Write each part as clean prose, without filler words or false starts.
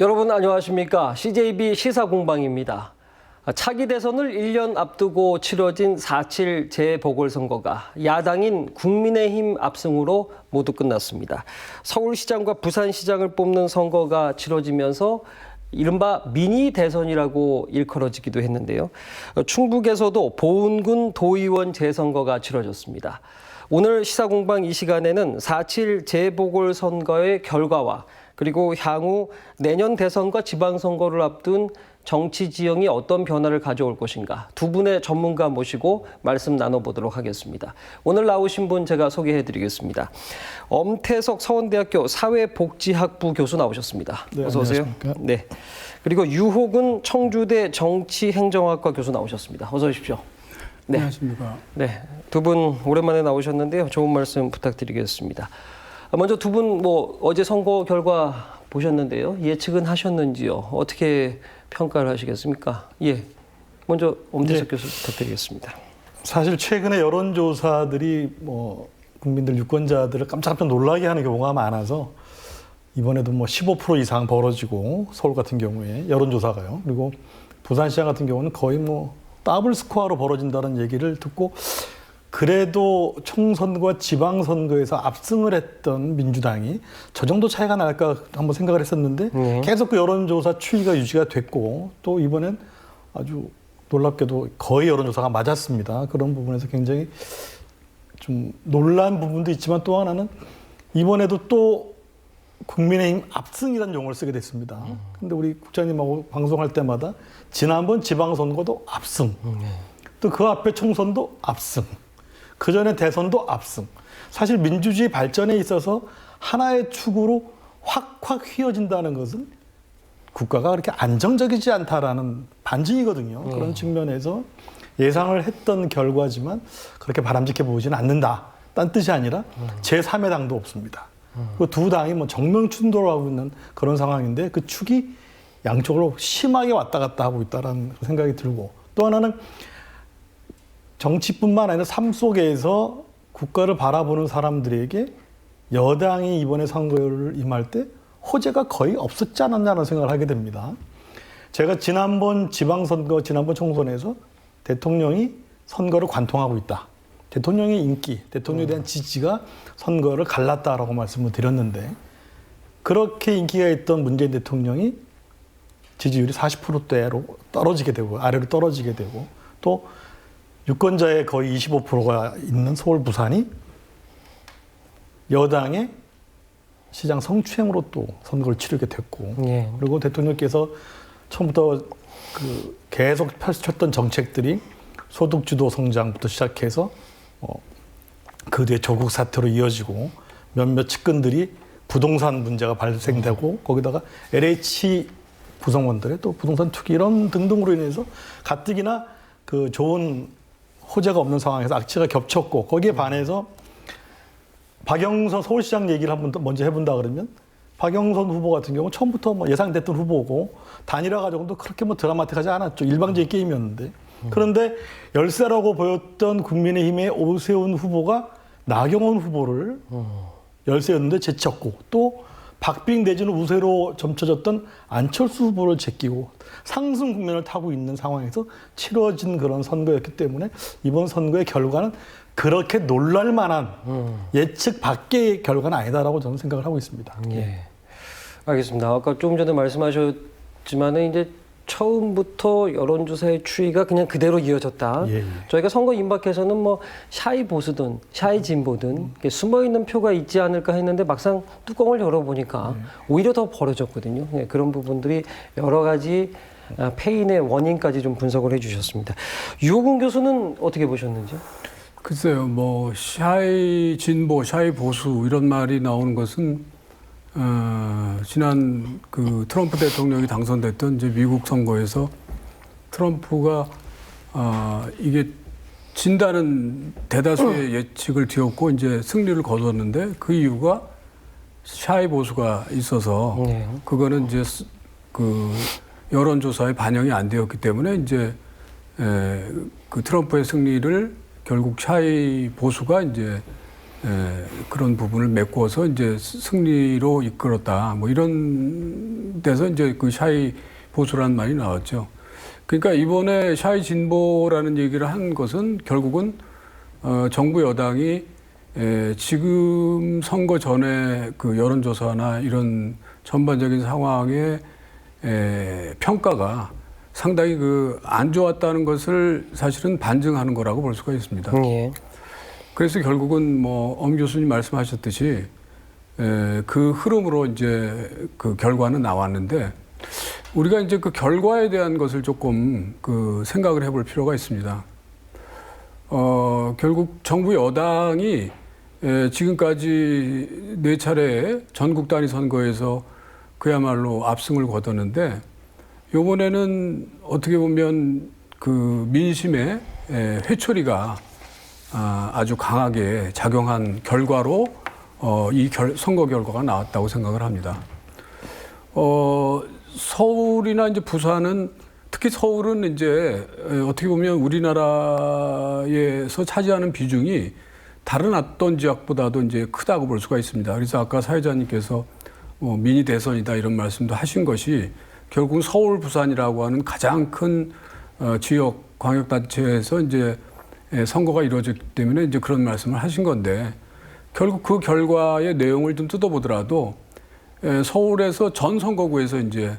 여러분 안녕하십니까? CJB 시사공방입니다. 차기 대선을 1년 앞두고 치러진 4.7 재보궐선거가 야당인 국민의힘 압승으로 모두 끝났습니다. 서울시장과 부산시장을 뽑는 선거가 치러지면서 이른바 미니 대선이라고 일컬어지기도 했는데요. 충북에서도 보은군 도의원 재선거가 치러졌습니다. 오늘 시사공방 이 시간에는 4.7 재보궐선거의 결과와 그리고 향후 내년 대선과 지방선거를 앞둔 정치 지형이 어떤 변화를 가져올 것인가 두 분의 전문가 모시고 말씀 나눠보도록 하겠습니다. 오늘 나오신 분 제가 소개해드리겠습니다. 엄태석 서원대학교 사회복지학부 교수 나오셨습니다. 네, 어서 오세요. 안녕하십니까? 네. 그리고 유호근 청주대 정치행정학과 교수 나오셨습니다. 어서 오십시오. 네. 안녕하십니까? 네, 두 분 오랜만에 나오셨는데요. 좋은 말씀 부탁드리겠습니다. 먼저 두 분 어제 선거 결과 보셨는데요. 예측은 하셨는지요? 어떻게 평가를 하시겠습니까? 예, 먼저 엄태석 교수 부탁드리겠습니다. 사실 최근에 여론조사들이 국민들 유권자들을 깜짝깜짝 놀라게 하는 경우가 많아서 이번에도 15% 이상 벌어지고 서울 같은 경우에 여론조사가요. 그리고 부산시장 같은 경우는 거의 더블 스코어로 벌어진다는 얘기를 듣고 그래도 총선과 지방선거에서 압승을 했던 민주당이 저 정도 차이가 날까 한번 생각을 했었는데 계속 그 여론조사 추이가 유지가 됐고 또 이번엔 아주 놀랍게도 거의 여론조사가 맞았습니다. 그런 부분에서 굉장히 좀 놀란 부분도 있지만 또 하나는 이번에도 또 국민의힘 압승이라는 용어를 쓰게 됐습니다. 근데 우리 국장님하고 방송할 때마다 지난번 지방선거도 압승, 또 그 앞에 총선도 압승, 그 전에 대선도 압승. 사실 민주주의 발전에 있어서 하나의 축으로 확확 휘어진다는 것은 국가가 그렇게 안정적이지 않다라는 반증이거든요. 그런 측면에서 예상을 했던 결과지만 그렇게 바람직해 보이지는 않는다. 딴 뜻이 아니라 제3의 당도 없습니다. 그 두 당이 정면 충돌하고 있는 그런 상황인데 그 축이 양쪽으로 심하게 왔다 갔다 하고 있다는 생각이 들고 또 하나는 정치뿐만 아니라 삶 속에서 국가를 바라보는 사람들에게 여당이 이번에 선거를 임할 때 호재가 거의 없었지 않았냐는 생각을 하게 됩니다. 제가 지난번 지방선거, 지난번 총선에서 대통령이 선거를 관통하고 있다. 대통령의 인기, 대통령에 대한 지지가 선거를 갈랐다라고 말씀을 드렸는데 그렇게 인기가 있던 문재인 대통령이 지지율이 40%대로 떨어지게 되고 아래로 떨어지게 되고 또 유권자의 거의 25%가 있는 서울, 부산이 여당의 시장 성추행으로 또 선거를 치르게 됐고 그리고 대통령께서 처음부터 계속 펼쳤던 정책들이 소득주도 성장부터 시작해서 그 뒤에 조국 사태로 이어지고 몇몇 측근들이 부동산 문제가 발생되고 거기다가 LH 구성원들의 또 부동산 투기 이런 등등으로 인해서 가뜩이나 그 좋은 호재가 없는 상황에서 악재가 겹쳤고 거기에 반해서 박영선 서울시장 얘기를 한번 먼저 해본다 그러면 박영선 후보 같은 경우는 처음부터 예상됐던 후보고 단일화 과정도 그렇게 드라마틱하지 않았죠. 일방적인 게임이었는데 그런데 열세라고 보였던 국민의힘의 오세훈 후보가 나경원 후보를 열세였는데 제쳤고 또 박빙 내지는 우세로 점쳐졌던 안철수 후보를 제끼고 상승 국면을 타고 있는 상황에서 치러진 그런 선거였기 때문에 이번 선거의 결과는 그렇게 놀랄 만한 예측 밖의 결과는 아니다라고 저는 생각을 하고 있습니다. 예, 알겠습니다. 아까 조금 전에 말씀하셨지만은 이제 처음부터 여론조사의 추이가 그냥 그대로 이어졌다. 저희가 선거 임박해서는 샤이 보수든 샤이 진보든 숨어있는 표가 있지 않을까 했는데 막상 뚜껑을 열어보니까 오히려 더 벌어졌거든요. 그런 부분들이 여러 가지 패인의 원인까지 좀 분석을 해주셨습니다. 유호근 교수는 어떻게 보셨는지? 글쎄요, 샤이 진보, 샤이 보수 이런 말이 나오는 것은 지난 트럼프 대통령이 당선됐던 이제 미국 선거에서 트럼프가 이게 진다는 대다수의 예측을 뒤엎고 이제 승리를 거뒀는데 그 이유가 샤이 보수가 있어서 그거는 이제 여론조사에 반영이 안 되었기 때문에 이제 그 트럼프의 승리를 결국 샤이 보수가 이제 그런 부분을 메꿔서 이제 승리로 이끌었다. 뭐 이런 데서 이제 그 샤이 보수라는 말이 나왔죠. 그러니까 이번에 샤이 진보라는 얘기를 한 것은 결국은 정부 여당이 지금 선거 전에 그 여론조사나 이런 전반적인 상황의 평가가 상당히 그 안 좋았다는 것을 사실은 반증하는 거라고 볼 수가 있습니다. 예. 그래서 결국은 뭐 엄 교수님 말씀하셨듯이 그 흐름으로 이제 그 결과는 나왔는데 우리가 이제 그 결과에 대한 것을 조금 그 생각을 해볼 필요가 있습니다. 결국 정부 여당이 지금까지 4차례 전국 단위 선거에서 그야말로 압승을 거뒀는데 이번에는 어떻게 보면 그 민심의 회초리가 아주 강하게 작용한 결과로 이 선거 결과가 나왔다고 생각을 합니다. 서울이나 이제 부산은 특히 서울은 이제 어떻게 보면 우리나라에서 차지하는 비중이 다른 어떤 지역보다도 이제 크다고 볼 수가 있습니다. 그래서 아까 사회자님께서 미니 대선이다 이런 말씀도 하신 것이 결국 서울, 부산이라고 하는 가장 큰 지역 광역단체에서 이제 선거가 이루어졌기 때문에 이제 그런 말씀을 하신 건데 결국 그 결과의 내용을 좀 뜯어보더라도 서울에서 전 선거구에서 이제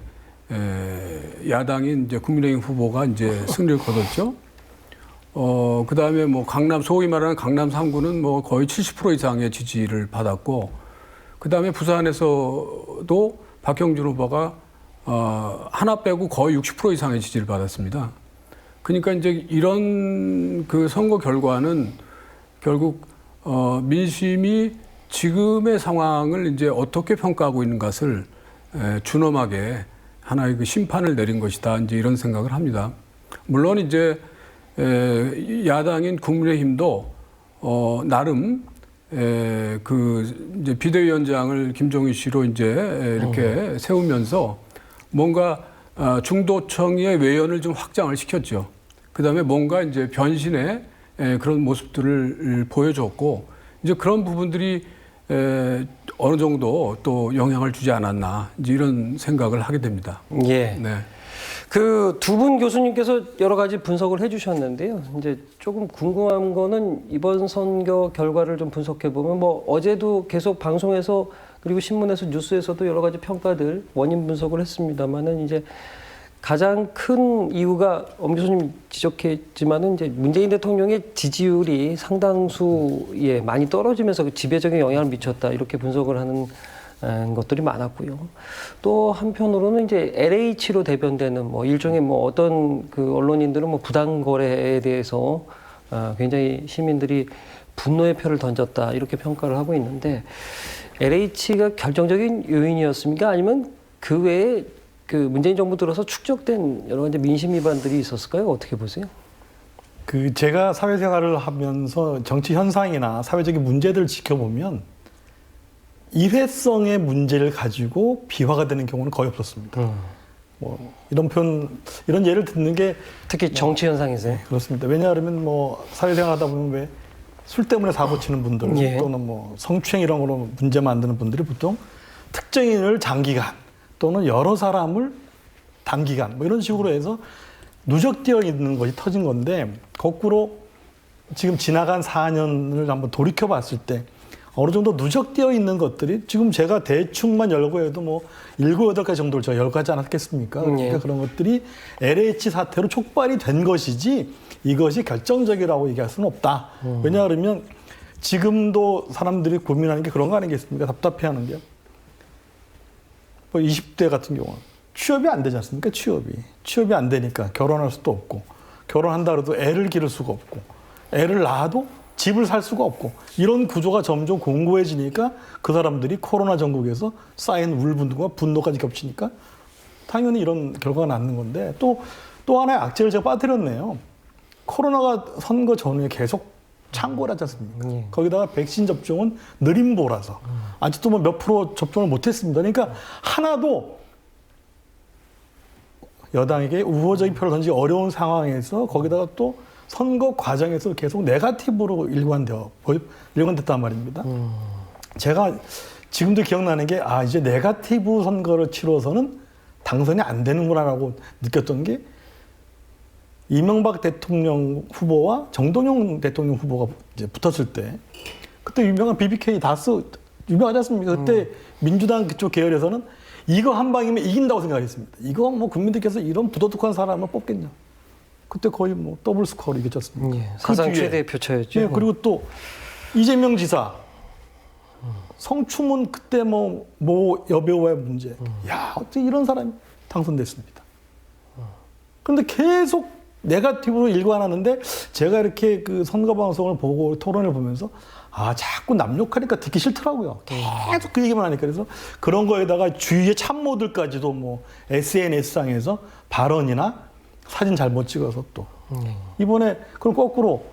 야당인 이제 국민의힘 후보가 이제 승리를 거뒀죠. 그 다음에 뭐 강남, 소위 말하는 강남 3구는 뭐 거의 70% 이상의 지지를 받았고, 그 다음에 부산에서도 박형준 후보가 하나 빼고 거의 60% 이상의 지지를 받았습니다. 그러니까 이제 이런 그 선거 결과는 결국 민심이 지금의 상황을 이제 어떻게 평가하고 있는 것을 준엄하게 하나의 그 심판을 내린 것이다. 이제 이런 생각을 합니다. 물론 이제 야당인 국민의힘도 나름 그 이제 비대위원장을 김종인 씨로 이제 이렇게 세우면서 뭔가 중도층의 외연을 좀 확장을 시켰죠. 그다음에 뭔가 이제 변신의 그런 모습들을 보여줬고 이제 그런 부분들이 어느 정도 또 영향을 주지 않았나 이제 이런 생각을 하게 됩니다. 예. 네. 그 두 분 교수님께서 여러 가지 분석을 해주셨는데요. 이제 조금 궁금한 거는 이번 선거 결과를 좀 분석해 보면 뭐 어제도 계속 방송에서 그리고 신문에서 뉴스에서도 여러 가지 평가들 원인 분석을 했습니다만은 이제 가장 큰 이유가 엄 교수님 지적했지만은 이제 문재인 대통령의 지지율이 상당수에 많이 떨어지면서 그 지배적인 영향을 미쳤다 이렇게 분석을 하는 것들이 많았고요. 또 한편으로는 이제 LH로 대변되는 뭐 일종의 뭐 어떤 그 언론인들은 뭐 부당 거래에 대해서 굉장히 시민들이 분노의 표를 던졌다 이렇게 평가를 하고 있는데 LH가 결정적인 요인이었습니까? 아니면 그 외에 그 문재인 정부 들어서 축적된 여러 가지 민심 위반들이 있었을까요? 어떻게 보세요? 그 제가 사회생활을 하면서 정치 현상이나 사회적인 문제들을 지켜보면 일회성의 문제를 가지고 비화가 되는 경우는 거의 없었습니다. 뭐 이런 이런 예를 듣는 게 특히 정치 현상에서요. 그렇습니다. 왜냐하면 뭐 사회생활하다 보면 왜 술 때문에 사고 치는 분들 예. 또는 뭐 성추행 이런 거로 문제 만드는 분들이 보통 특정인을 장기간 또는 여러 사람을 단기간 뭐 이런 식으로 해서 누적되어 있는 것이 터진 건데 거꾸로 지금 지나간 4년을 한번 돌이켜 봤을 때 어느 정도 누적되어 있는 것들이 지금 제가 대충만 열고 해도 뭐 7, 8가지 정도를 제가 열고 하지 않았겠습니까? 그러니까 그런 것들이 LH 사태로 촉발이 된 것이지 이것이 결정적이라고 얘기할 수는 없다. 왜냐하면 지금도 사람들이 고민하는 게 그런 거 아니겠습니까? 답답해하는 게. 뭐 20대 같은 경우는 취업이 안 되지 않습니까? 취업이 안 되니까 결혼할 수도 없고 결혼한다 그래도 애를 기를 수가 없고 애를 낳아도 집을 살 수가 없고 이런 구조가 점점 공고해지니까 그 사람들이 코로나 전국에서 쌓인 울분과 분노까지 겹치니까 당연히 이런 결과가 낳는 건데 또 하나의 악재를 제가 빠뜨렸네요. 코로나가 선거 전후에 계속 창궐 하지 않습니까? 거기다가 백신 접종은 느림보라서 아직도 뭐 몇 프로 접종을 못했습니다. 그러니까 하나도 여당에게 우호적인 표를 던지기 어려운 상황에서 거기다가 또 선거 과정에서 계속 네거티브로 일관됐단 말입니다. 제가 지금도 기억나는 게 이제 네거티브 선거를 치러서는 당선이 안 되는구나라고 느꼈던 게 이명박 대통령 후보와 정동영 대통령 후보가 이제 붙었을 때 그때 유명한 BBK 다스 유명하지 않습니까? 그때 민주당 그쪽 계열에서는 이거 한 방이면 이긴다고 생각했습니다. 이거 뭐 국민들께서 이런 부도덕한 사람을 뽑겠냐. 그때 거의 뭐 더블 스코어로 이겼지 않습니까? 예, 사상 최대 표차였죠. 예, 그리고 또 이재명 지사 성추문 그때 뭐 여배우와의 문제. 야, 어떻게 이런 사람이 당선됐습니다. 그런데 계속 네거티브로 일관하는데 제가 이렇게 그 선거 방송을 보고 토론을 보면서 자꾸 남욕하니까 듣기 싫더라고요. 계속 그 얘기만 하니까. 그래서 그런 거에다가 주위의 참모들까지도 뭐 SNS상에서 발언이나 사진 잘못 찍어서 또 이번에 그럼 거꾸로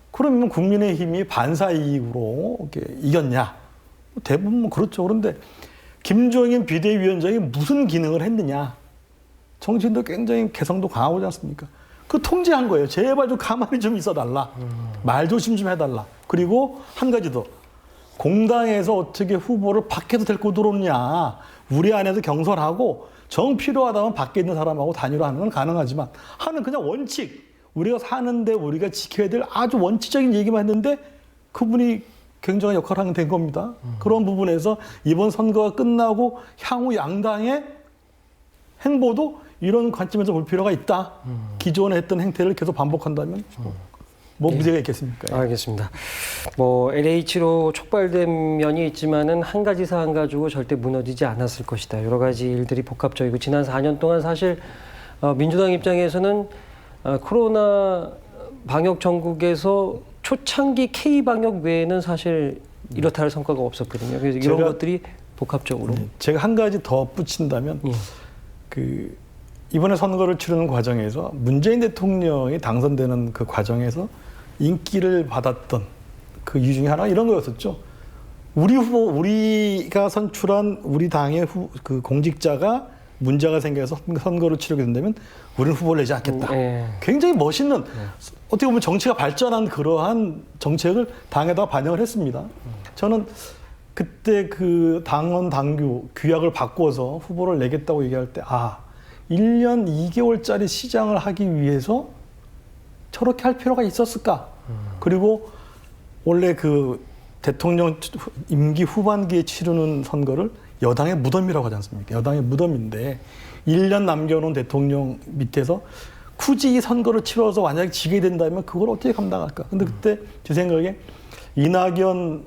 그러면 국민의힘이 반사 이익으로 이렇게 이겼냐? 대부분 뭐 그렇죠. 그런데 김종인 비대위원장이 무슨 기능을 했느냐? 정치인도 굉장히 개성도 강하지 않습니까? 그 통제한 거예요. 제발 좀 가만히 좀 있어달라. 말 조심 좀 해달라. 그리고 한 가지 더. 공당에서 어떻게 후보를 밖에서 데리고 들어오느냐. 우리 안에서 경선하고 정 필요하다면 밖에 있는 사람하고 단일화하는 건 가능하지만 하는 그냥 원칙. 우리가 사는데 우리가 지켜야 될 아주 원칙적인 얘기만 했는데 그분이 굉장한 역할을 하게 된 겁니다. 그런 부분에서 이번 선거가 끝나고 향후 양당의 행보도 이런 관점에서 볼 필요가 있다. 기존에 했던 행태를 계속 반복한다면 뭐 문제가 있겠습니까? 알겠습니다. 뭐 LH로 촉발된 면이 있지만은 한 가지 사안 가지고 절대 무너지지 않았을 것이다. 여러 가지 일들이 복합적이고 지난 4년 동안 사실 민주당 입장에서는 코로나 방역 전국에서 초창기 K 방역 외에는 사실 이렇다 할 성과가 없었거든요. 그래서 이런 것들이 복합적으로. 제가 한 가지 더 붙인다면 그 이번에 선거를 치르는 과정에서 문재인 대통령이 당선되는 그 과정에서 인기를 받았던 그 이유 중에 하나가 이런 거였었죠. 우리 후보, 우리가 선출한 우리 당의 그 공직자가 문제가 생겨서 선거를 치르게 된다면 우리는 후보를 내지 않겠다. 굉장히 멋있는 어떻게 보면 정치가 발전한 그러한 정책을 당에다가 반영을 했습니다. 저는 그때 그 당원 당규 규약을 바꿔서 후보를 내겠다고 얘기할 때 1년 2개월짜리 시장을 하기 위해서 저렇게 할 필요가 있었을까? 그리고 원래 그 대통령 임기 후반기에 치르는 선거를 여당의 무덤이라고 하지 않습니까? 여당의 무덤인데 1년 남겨놓은 대통령 밑에서 굳이 이 선거를 치러서 만약에 지게 된다면 그걸 어떻게 감당할까? 근데 그때 제 생각에 이낙연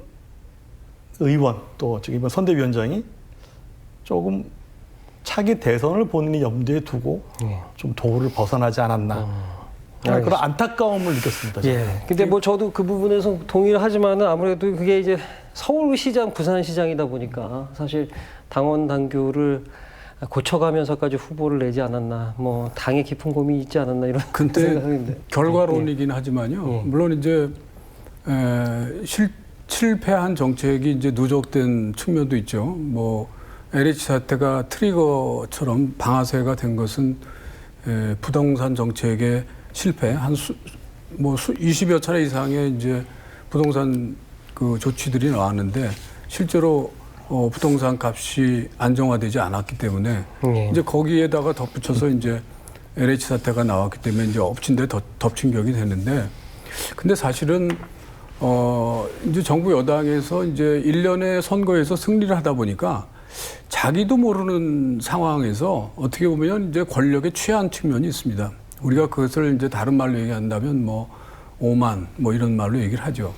의원 또 이번 선대위원장이 조금 차기 대선을 본인이 염두에 두고 좀 도를 벗어나지 않았나. 그런 안타까움을 느꼈습니다. 예. 근데 뭐 저도 그 부분에서 동의를 하지만은 아무래도 그게 이제 서울시장, 부산시장이다 보니까 사실 당원 당규를 고쳐가면서까지 후보를 내지 않았나, 뭐 당에 깊은 고민이 있지 않았나 이런 생각인데. 결과론이긴 하지만요. 물론 이제 실패한 정책이 이제 누적된 측면도 있죠. 뭐 LH 사태가 트리거처럼 방아쇠가 된 것은 부동산 정책의 실패 한 20여 차례 이상의 이제 부동산 그 조치들이 나왔는데 실제로 부동산 값이 안정화되지 않았기 때문에 이제 거기에다가 덧붙여서 이제 LH 사태가 나왔기 때문에 이제 엎친 데 덮친 격이 되는데 근데 사실은 이제 정부 여당에서 이제 1년의 선거에서 승리를 하다 보니까 자기도 모르는 상황에서 어떻게 보면 이제 권력에 취한 측면이 있습니다. 우리가 그것을 이제 다른 말로 얘기한다면 뭐 오만 뭐 이런 말로 얘기를 하죠.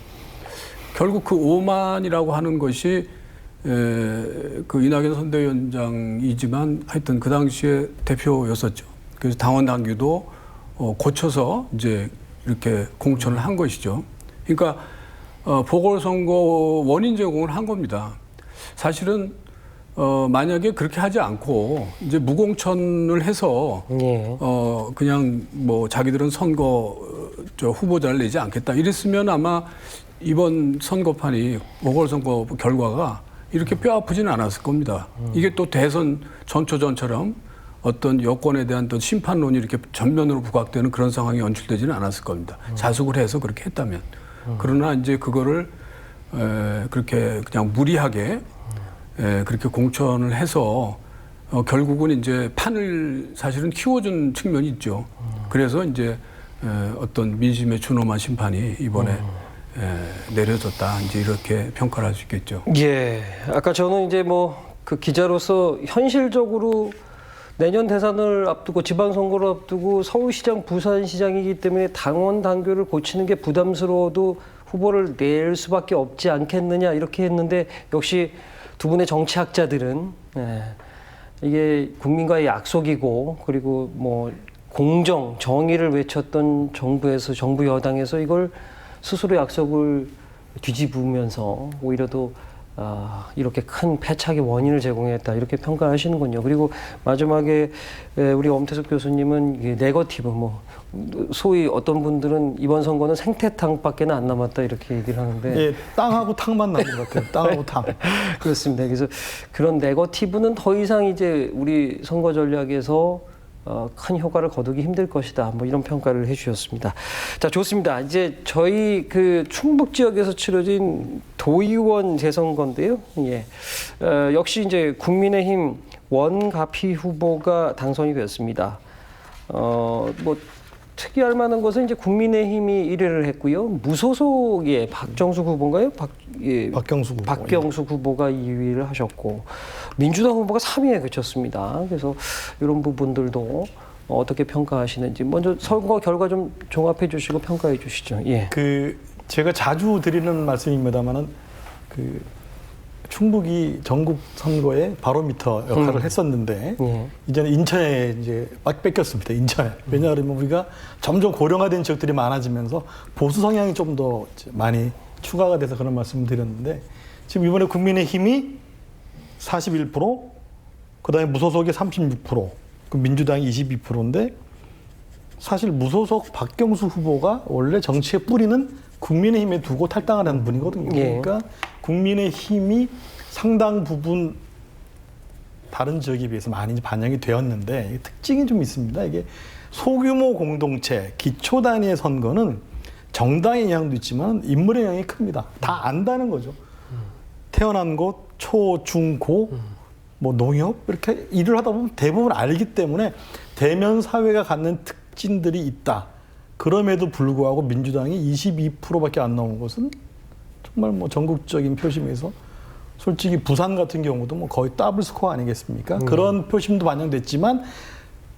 결국 그 오만이라고 하는 것이 그 이낙연 선대위원장이지만 하여튼 그 당시에 대표였었죠. 그래서 당원 당규도 고쳐서 이제 이렇게 공천을 한 것이죠. 그러니까 보궐선거 원인 제공을 한 겁니다. 사실은 만약에 그렇게 하지 않고 이제 무공천을 해서 그냥 뭐 자기들은 선거 후보자를 내지 않겠다 이랬으면 아마 이번 선거판이 보궐선거 결과가 이렇게 뼈 아프지는 않았을 겁니다. 이게 또 대선 전초전처럼 어떤 여권에 대한 또 심판론이 이렇게 전면으로 부각되는 그런 상황이 연출되지는 않았을 겁니다. 자숙을 해서 그렇게 했다면. 그러나 이제 그거를 그렇게 그냥 무리하게 그렇게 공천을 해서 결국은 이제 판을 사실은 키워준 측면이 있죠. 그래서 이제 어떤 민심에 준엄한 심판이 이번에 내려졌다. 이제 이렇게 평가를 할 수 있겠죠. 예. 아까 저는 이제 뭐 그 기자로서 현실적으로 내년 대선을 앞두고 지방선거를 앞두고 서울시장, 부산시장이기 때문에 당원 당규를 고치는 게 부담스러워도 후보를 낼 수밖에 없지 않겠느냐 이렇게 했는데 역시 두 분의 정치학자들은 이게 국민과의 약속이고 그리고 뭐 공정, 정의를 외쳤던 정부 여당에서 이걸 스스로 약속을 뒤집으면서 오히려 더 이렇게 큰 패착의 원인을 제공했다 이렇게 평가하시는군요. 그리고 마지막에 우리 엄태석 교수님은 이게 네거티브 뭐 소위 어떤 분들은 이번 선거는 생태탕밖에 안 남았다 이렇게 얘기를 하는데 예, 땅하고 탕만 남은 것 같아요. 땅하고 탕. 그렇습니다. 그래서 그런 네거티브는 더 이상 이제 우리 선거 전략에서 큰 효과를 거두기 힘들 것이다. 뭐 이런 평가를 해주셨습니다. 자, 좋습니다. 이제 저희 그 충북 지역에서 치러진 도의원 재선거인데요. 예, 역시 이제 국민의힘 원가피 후보가 당선이 됐습니다. 뭐 특이할 만한 것은 이제 국민의힘이 1위를 했고요. 무소속의 박정숙 후보인가요? 박경숙 후보가 2위를 하셨고 민주당 후보가 3위에 그쳤습니다. 그래서 이런 부분들도 어떻게 평가하시는지 먼저 선거 결과 좀 종합해 주시고 평가해 주시죠. 예. 제가 자주 드리는 말씀입니다만은 충북이 전국 선거에 바로미터 역할을 했었는데 이제는 인천에 이제 막 뺏겼습니다. 인천에. 왜냐하면 우리가 점점 고령화된 지역들이 많아지면서 보수 성향이 좀 더 많이 추가가 돼서 그런 말씀을 드렸는데 지금 이번에 국민의힘이 41%, 그다음에 무소속이 36%, 그 민주당이 22%인데 사실 무소속 박경수 후보가 원래 정치의 뿌리는 국민의힘에 두고 탈당을 하는 분이거든요. 그러니까 국민의힘이 상당 부분 다른 지역에 비해서 많이 반영이 되었는데 특징이 좀 있습니다. 이게 소규모 공동체, 기초 단위의 선거는 정당의 영향도 있지만 인물의 영향이 큽니다. 다 안다는 거죠. 태어난 곳, 초, 중, 고, 뭐 농협 이렇게 일을 하다 보면 대부분 알기 때문에 대면 사회가 갖는 특징들이 있다. 그럼에도 불구하고 민주당이 22%밖에 안 나온 것은 정말 뭐 전국적인 표심에서 솔직히 부산 같은 경우도 뭐 거의 더블 스코어 아니겠습니까? 그런 표심도 반영됐지만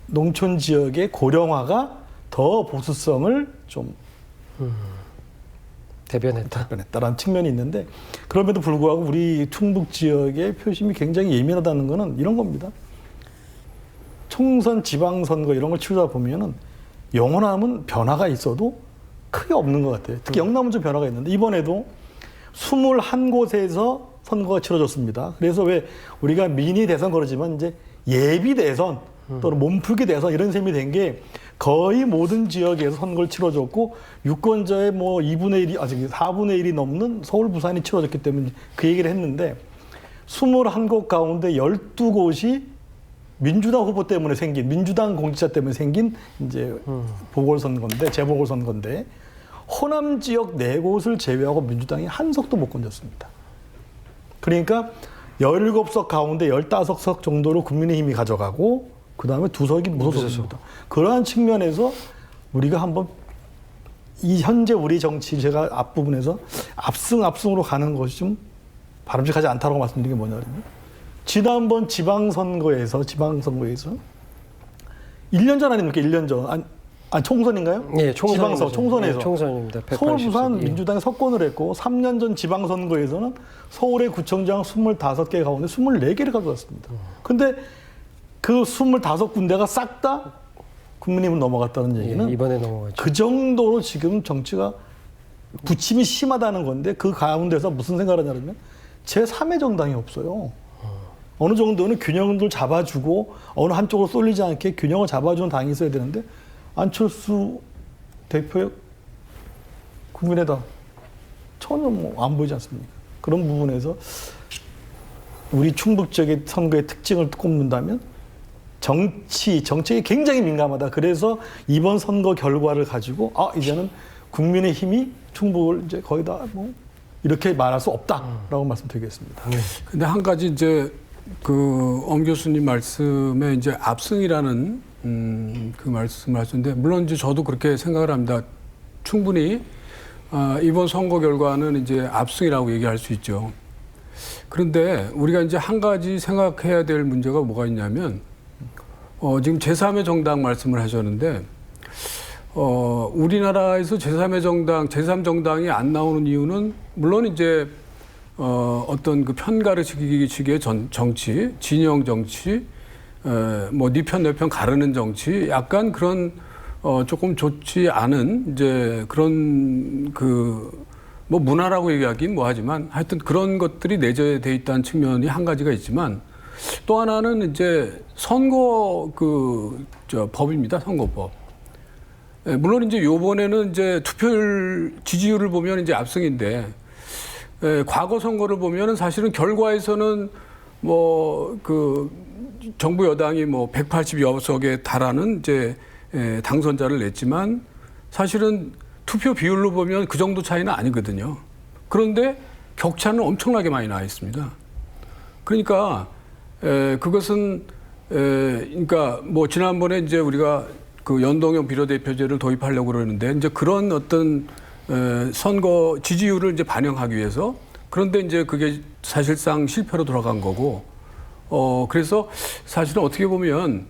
농촌 지역의 고령화가 더 보수성을 좀 대변했다라는 측면이 있는데 그럼에도 불구하고 우리 충북 지역의 표심이 굉장히 예민하다는 것은 이런 겁니다. 총선, 지방선거 이런 걸 치르다 보면은 영호남은 변화가 있어도 크게 없는 것 같아요. 특히 영남은 좀 변화가 있는데 이번에도 21곳에서 선거가 치러졌습니다. 그래서 왜 우리가 미니 대선 그러지만 이제 예비 대선 또는 몸풀기 대선 이런 셈이 된 게 거의 모든 지역에서 선거를 치러졌고 유권자의 뭐 2분의 1이 아직 4분의 1이 넘는 서울, 부산이 치러졌기 때문에 그 얘기를 했는데 21곳 가운데 12곳이 민주당 후보 때문에 생긴 민주당 공직자 때문에 생긴 이제 보궐선거인데 재보궐선거인데 호남 지역 4곳을 제외하고 민주당이 한 석도 못 건졌습니다. 그러니까 17석 가운데 15석 정도로 국민의힘이 가져가고 그 다음에 2석이 무소속입니다. 그러한 측면에서 우리가 한번 이 현재 우리 정치 제가 앞부분에서 압승으로 가는 것이 좀 바람직하지 않다고 말씀드린 게 뭐냐면 지난번 지방선거에서 1년 전 아닙니까? 1년 전. 총선인가요? 네, 지방선거, 총선에서. 네, 총선입니다. 서울, 부산 민주당이 석권을 했고 3년 전 지방선거에서는 서울의 구청장 25개 가운데 24개를 가져왔습니다. 근데 그 25군데가 싹 다 국민의힘을 넘어갔다는 얘기는 이번에 넘어가죠. 그 정도로 지금 정치가 부침이 심하다는 건데 그 가운데서 무슨 생각을 하냐면 제3의 정당이 없어요. 어느 정도는 균형을 잡아주고 어느 한쪽으로 쏠리지 않게 균형을 잡아주는 당이 있어야 되는데 안철수 대표의 국민의당 전혀 뭐 안 보이지 않습니까? 그런 부분에서 우리 충북 지역의 선거의 특징을 꼽는다면 정치에 굉장히 민감하다. 그래서 이번 선거 결과를 가지고 이제는 국민의힘이 충북을 이제 거의 다 뭐 이렇게 말할 수 없다라고 말씀드리겠습니다. 근데 한 가지 이제 그 엄 교수님 말씀에 이제 압승이라는 그 말씀을 하셨는데, 물론 이제 저도 그렇게 생각을 합니다. 충분히 이번 선거 결과는 이제 압승이라고 얘기할 수 있죠. 그런데 우리가 이제 한 가지 생각해야 될 문제가 뭐가 있냐면, 지금 제3의 정당 말씀을 하셨는데, 우리나라에서 제3의 정당, 제3정당이 안 나오는 이유는 물론 이제 어떤 그 편가르치기식의 정치, 진영 정치, 뭐 네 편 내 편 가르는 정치, 약간 그런 조금 좋지 않은 이제 그런 그 뭐 문화라고 얘기하긴 뭐하지만 하여튼 그런 것들이 내재돼 있다는 측면이 한 가지가 있지만, 또 하나는 이제 선거 법입니다. 선거법. 물론 이제 요번에는 이제 투표율 지지율을 보면 이제 압승인데, 과거 선거를 보면은 사실은 결과에서는 뭐 그 정부 여당이 뭐 180여석에 달하는 이제 당선자를 냈지만, 사실은 투표 비율로 보면 그 정도 차이는 아니거든요. 그런데 격차는 엄청나게 많이 나 있습니다. 그러니까 그것은 그러니까 뭐 지난번에 이제 우리가 그 연동형 비례대표제를 도입하려고 그러는데, 이제 그런 어떤 선거 지지율을 이제 반영하기 위해서, 그런데 이제 그게 사실상 실패로 돌아간 거고, 그래서 사실은 어떻게 보면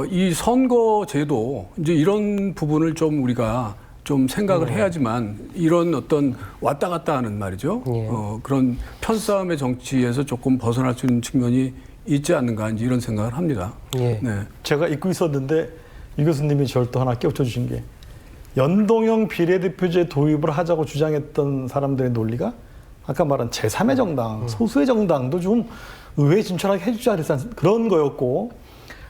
이 선거제도 이제 이런 부분을 좀 우리가 좀 생각을 해야지만, 이런 어떤 왔다 갔다 하는 말이죠. 그런 편싸움의 정치에서 조금 벗어날 수 있는 측면이 있지 않는가, 이제 이런 생각을 합니다. 예. 네. 제가 잊고 있었는데 이 교수님이 저를 또 하나 깨우쳐 주신 게, 연동형 비례대표제 도입을 하자고 주장했던 사람들의 논리가 아까 말한 제3의 정당, 소수의 정당도 좀 의회에 진출하게 해주지 않았는 그런 거였고,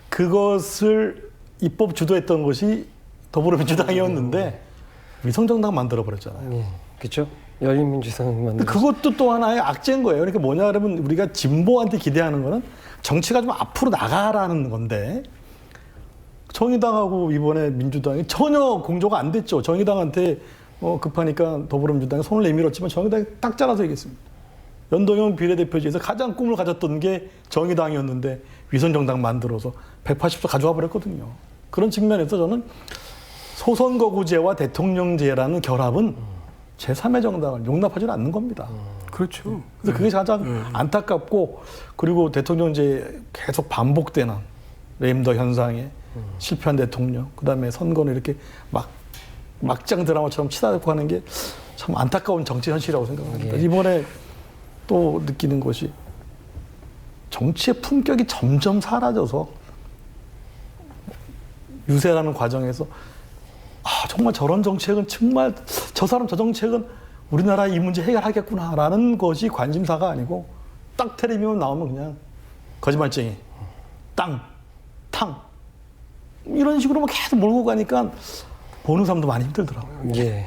그것을 입법 주도했던 것이 더불어민주당이었는데 위성정당 만들어버렸잖아요. 그렇죠. 열린민주당 만들. 그것도 또 하나의 악재인 거예요. 그러니까 뭐냐 하면, 우리가 진보한테 기대하는 거는 정치가 좀 앞으로 나가라는 건데, 정의당하고 이번에 민주당이 전혀 공조가 안 됐죠. 정의당한테 급하니까 더불어민주당이 손을 내밀었지만 정의당이 딱 잘라서 얘기했습니다. 연동형 비례대표제에서 가장 꿈을 가졌던 게 정의당이었는데 위선정당 만들어서 180석 가져와 버렸거든요. 그런 측면에서 저는 소선거구제와 대통령제라는 결합은 제3의 정당을 용납하지는 않는 겁니다. 그렇죠. 그래서 그게 가장 안타깝고, 그리고 대통령제 계속 반복되는 레임더 현상에 실패한 대통령, 그다음에 선거는 이렇게 막장 드라마처럼 치닫고 하는 게 참 안타까운 정치 현실이라고 생각합니다. 이번에 또 느끼는 것이, 정치의 품격이 점점 사라져서 유세라는 과정에서 정말 저런 정책은, 정말 저 사람 저 정책은 우리나라 이 문제 해결하겠구나라는 것이 관심사가 아니고, 딱 텔레비전 나오면 그냥 거짓말쟁이, 탕 이런 식으로만 계속 몰고 가니까 보는 사람도 많이 힘들더라고요. 예.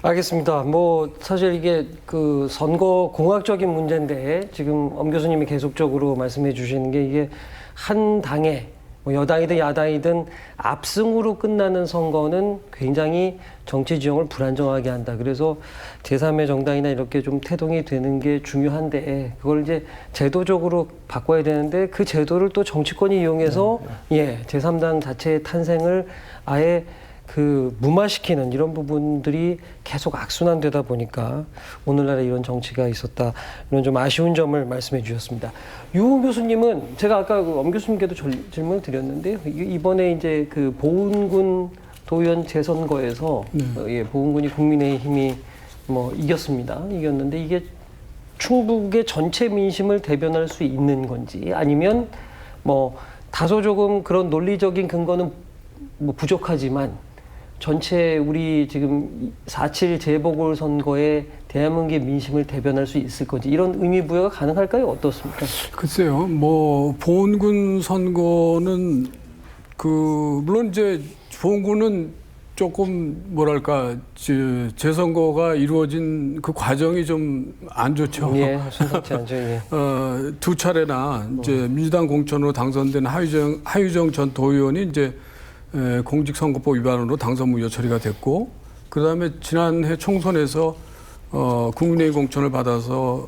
알겠습니다. 뭐 사실 이게 그 선거 공학적인 문제인데, 지금 엄 교수님이 계속적으로 말씀해 주시는 게, 이게 한 당에 뭐 여당이든 야당이든 압승으로 끝나는 선거는 굉장히 정치 지형을 불안정하게 한다. 그래서 제3의 정당이나 이렇게 좀 태동이 되는 게 중요한데, 그걸 이제 제도적으로 바꿔야 되는데, 그 제도를 또 정치권이 이용해서 제3당 자체의 탄생을 아예 그 무마시키는 이런 부분들이 계속 악순환되다 보니까 오늘날에 이런 정치가 있었다, 이런 좀 아쉬운 점을 말씀해 주셨습니다. 유 교수님은, 제가 아까 엄 교수님께도 질문을 드렸는데요, 이번에 이제 그 보은군 도의원 재선거에서 보은군이 국민의힘이 뭐 이겼는데, 이게 충북의 전체 민심을 대변할 수 있는 건지, 아니면 뭐 다소 조금 그런 논리적인 근거는 뭐 부족하지만 전체 우리 지금 4.7 재보궐선거에 대한민국의 민심을 대변할 수 있을 건지, 이런 의미 부여가 가능할까요? 어떻습니까? 글쎄요, 뭐 보은군 선거는 물론 이제 보은군은 조금 뭐랄까 재선거가 이루어진 그 과정이 좀 안 좋죠. 예, 순탄치 않죠. 예. 두 차례나 이제 민주당 공천으로 당선된 하유정 전 도의원이 이제 공직선거법 위반으로 당선 무효 처리가 됐고, 그다음에 지난해 총선에서 국민의힘 공천을 받아서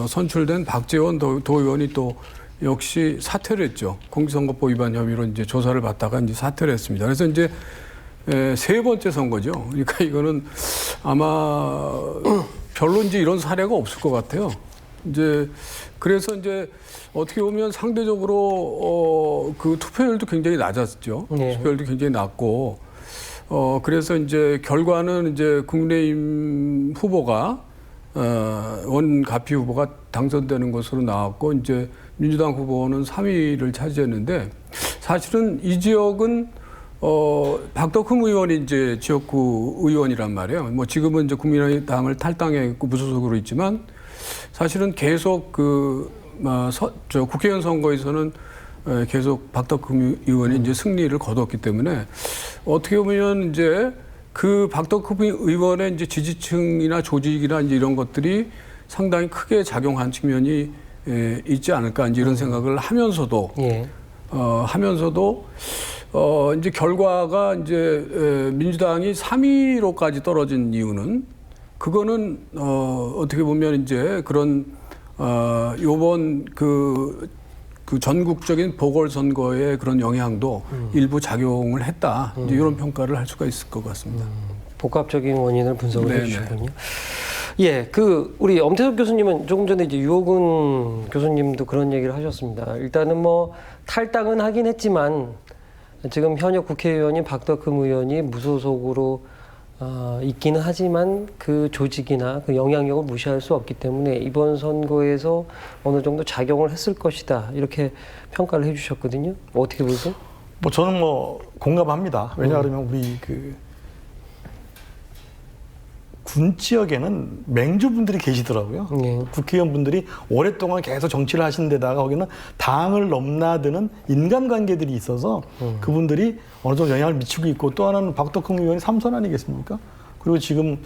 선출된 박재원 도의원이 또 역시 사퇴를 했죠. 공직선거법 위반 혐의로 이제 조사를 받다가 이제 사퇴를 했습니다. 그래서 이제 세 번째 선거죠. 그러니까 이거는 아마 별로 이제 이런 사례가 없을 것 같아요. 이제 그래서 이제 어떻게 보면 상대적으로 그 투표율도 굉장히 낮았죠. 네. 투표율도 굉장히 낮고 그래서 이제 결과는 이제 국민의힘 후보가 원가피 후보가 당선되는 것으로 나왔고, 이제 민주당 후보는 3위를 차지했는데, 사실은 이 지역은 박덕흠 의원이 이제 지역구 의원이란 말이에요. 뭐 지금은 이제 국민의당을 탈당했고 무소속으로 있지만, 사실은 계속 저 국회의원 선거에서는 계속 박덕흠 의원이 이제 승리를 거뒀기 때문에, 어떻게 보면 이제 그 박덕흠 의원의 이제 지지층이나 조직이나 이제 이런 것들이 상당히 크게 작용한 측면이 있지 않을까, 이제 이런 생각을 하면서도 예. 이제 결과가 이제 민주당이 3위로까지 떨어진 이유는, 그거는 어떻게 보면 이제 그런 요번 그 전국적인 보궐선거의 그런 영향도 일부 작용을 했다, 이제 이런 평가를 할 수가 있을 것 같습니다. 복합적인 원인을 분석을 네네. 해주셨군요. 예, 우리 엄태석 교수님은 조금 전에 이제 유호근 교수님도 그런 얘기를 하셨습니다. 일단은 뭐 탈당은 하긴 했지만 지금 현역 국회의원인 박덕흠 의원이 무소속으로 있기는 하지만 그 조직이나 그 영향력을 무시할 수 없기 때문에 이번 선거에서 어느 정도 작용을 했을 것이다, 이렇게 평가를 해주셨거든요. 어떻게 보세요? 뭐 저는 뭐 공감합니다. 왜냐하면 우리 군 지역에는 맹주분들이 계시더라고요. 예. 국회의원분들이 오랫동안 계속 정치를 하신 데다가 거기는 당을 넘나드는 인간관계들이 있어서 그분들이 어느 정도 영향을 미치고 있고, 또 하나는 박덕흠 의원이 3선 아니겠습니까? 그리고 지금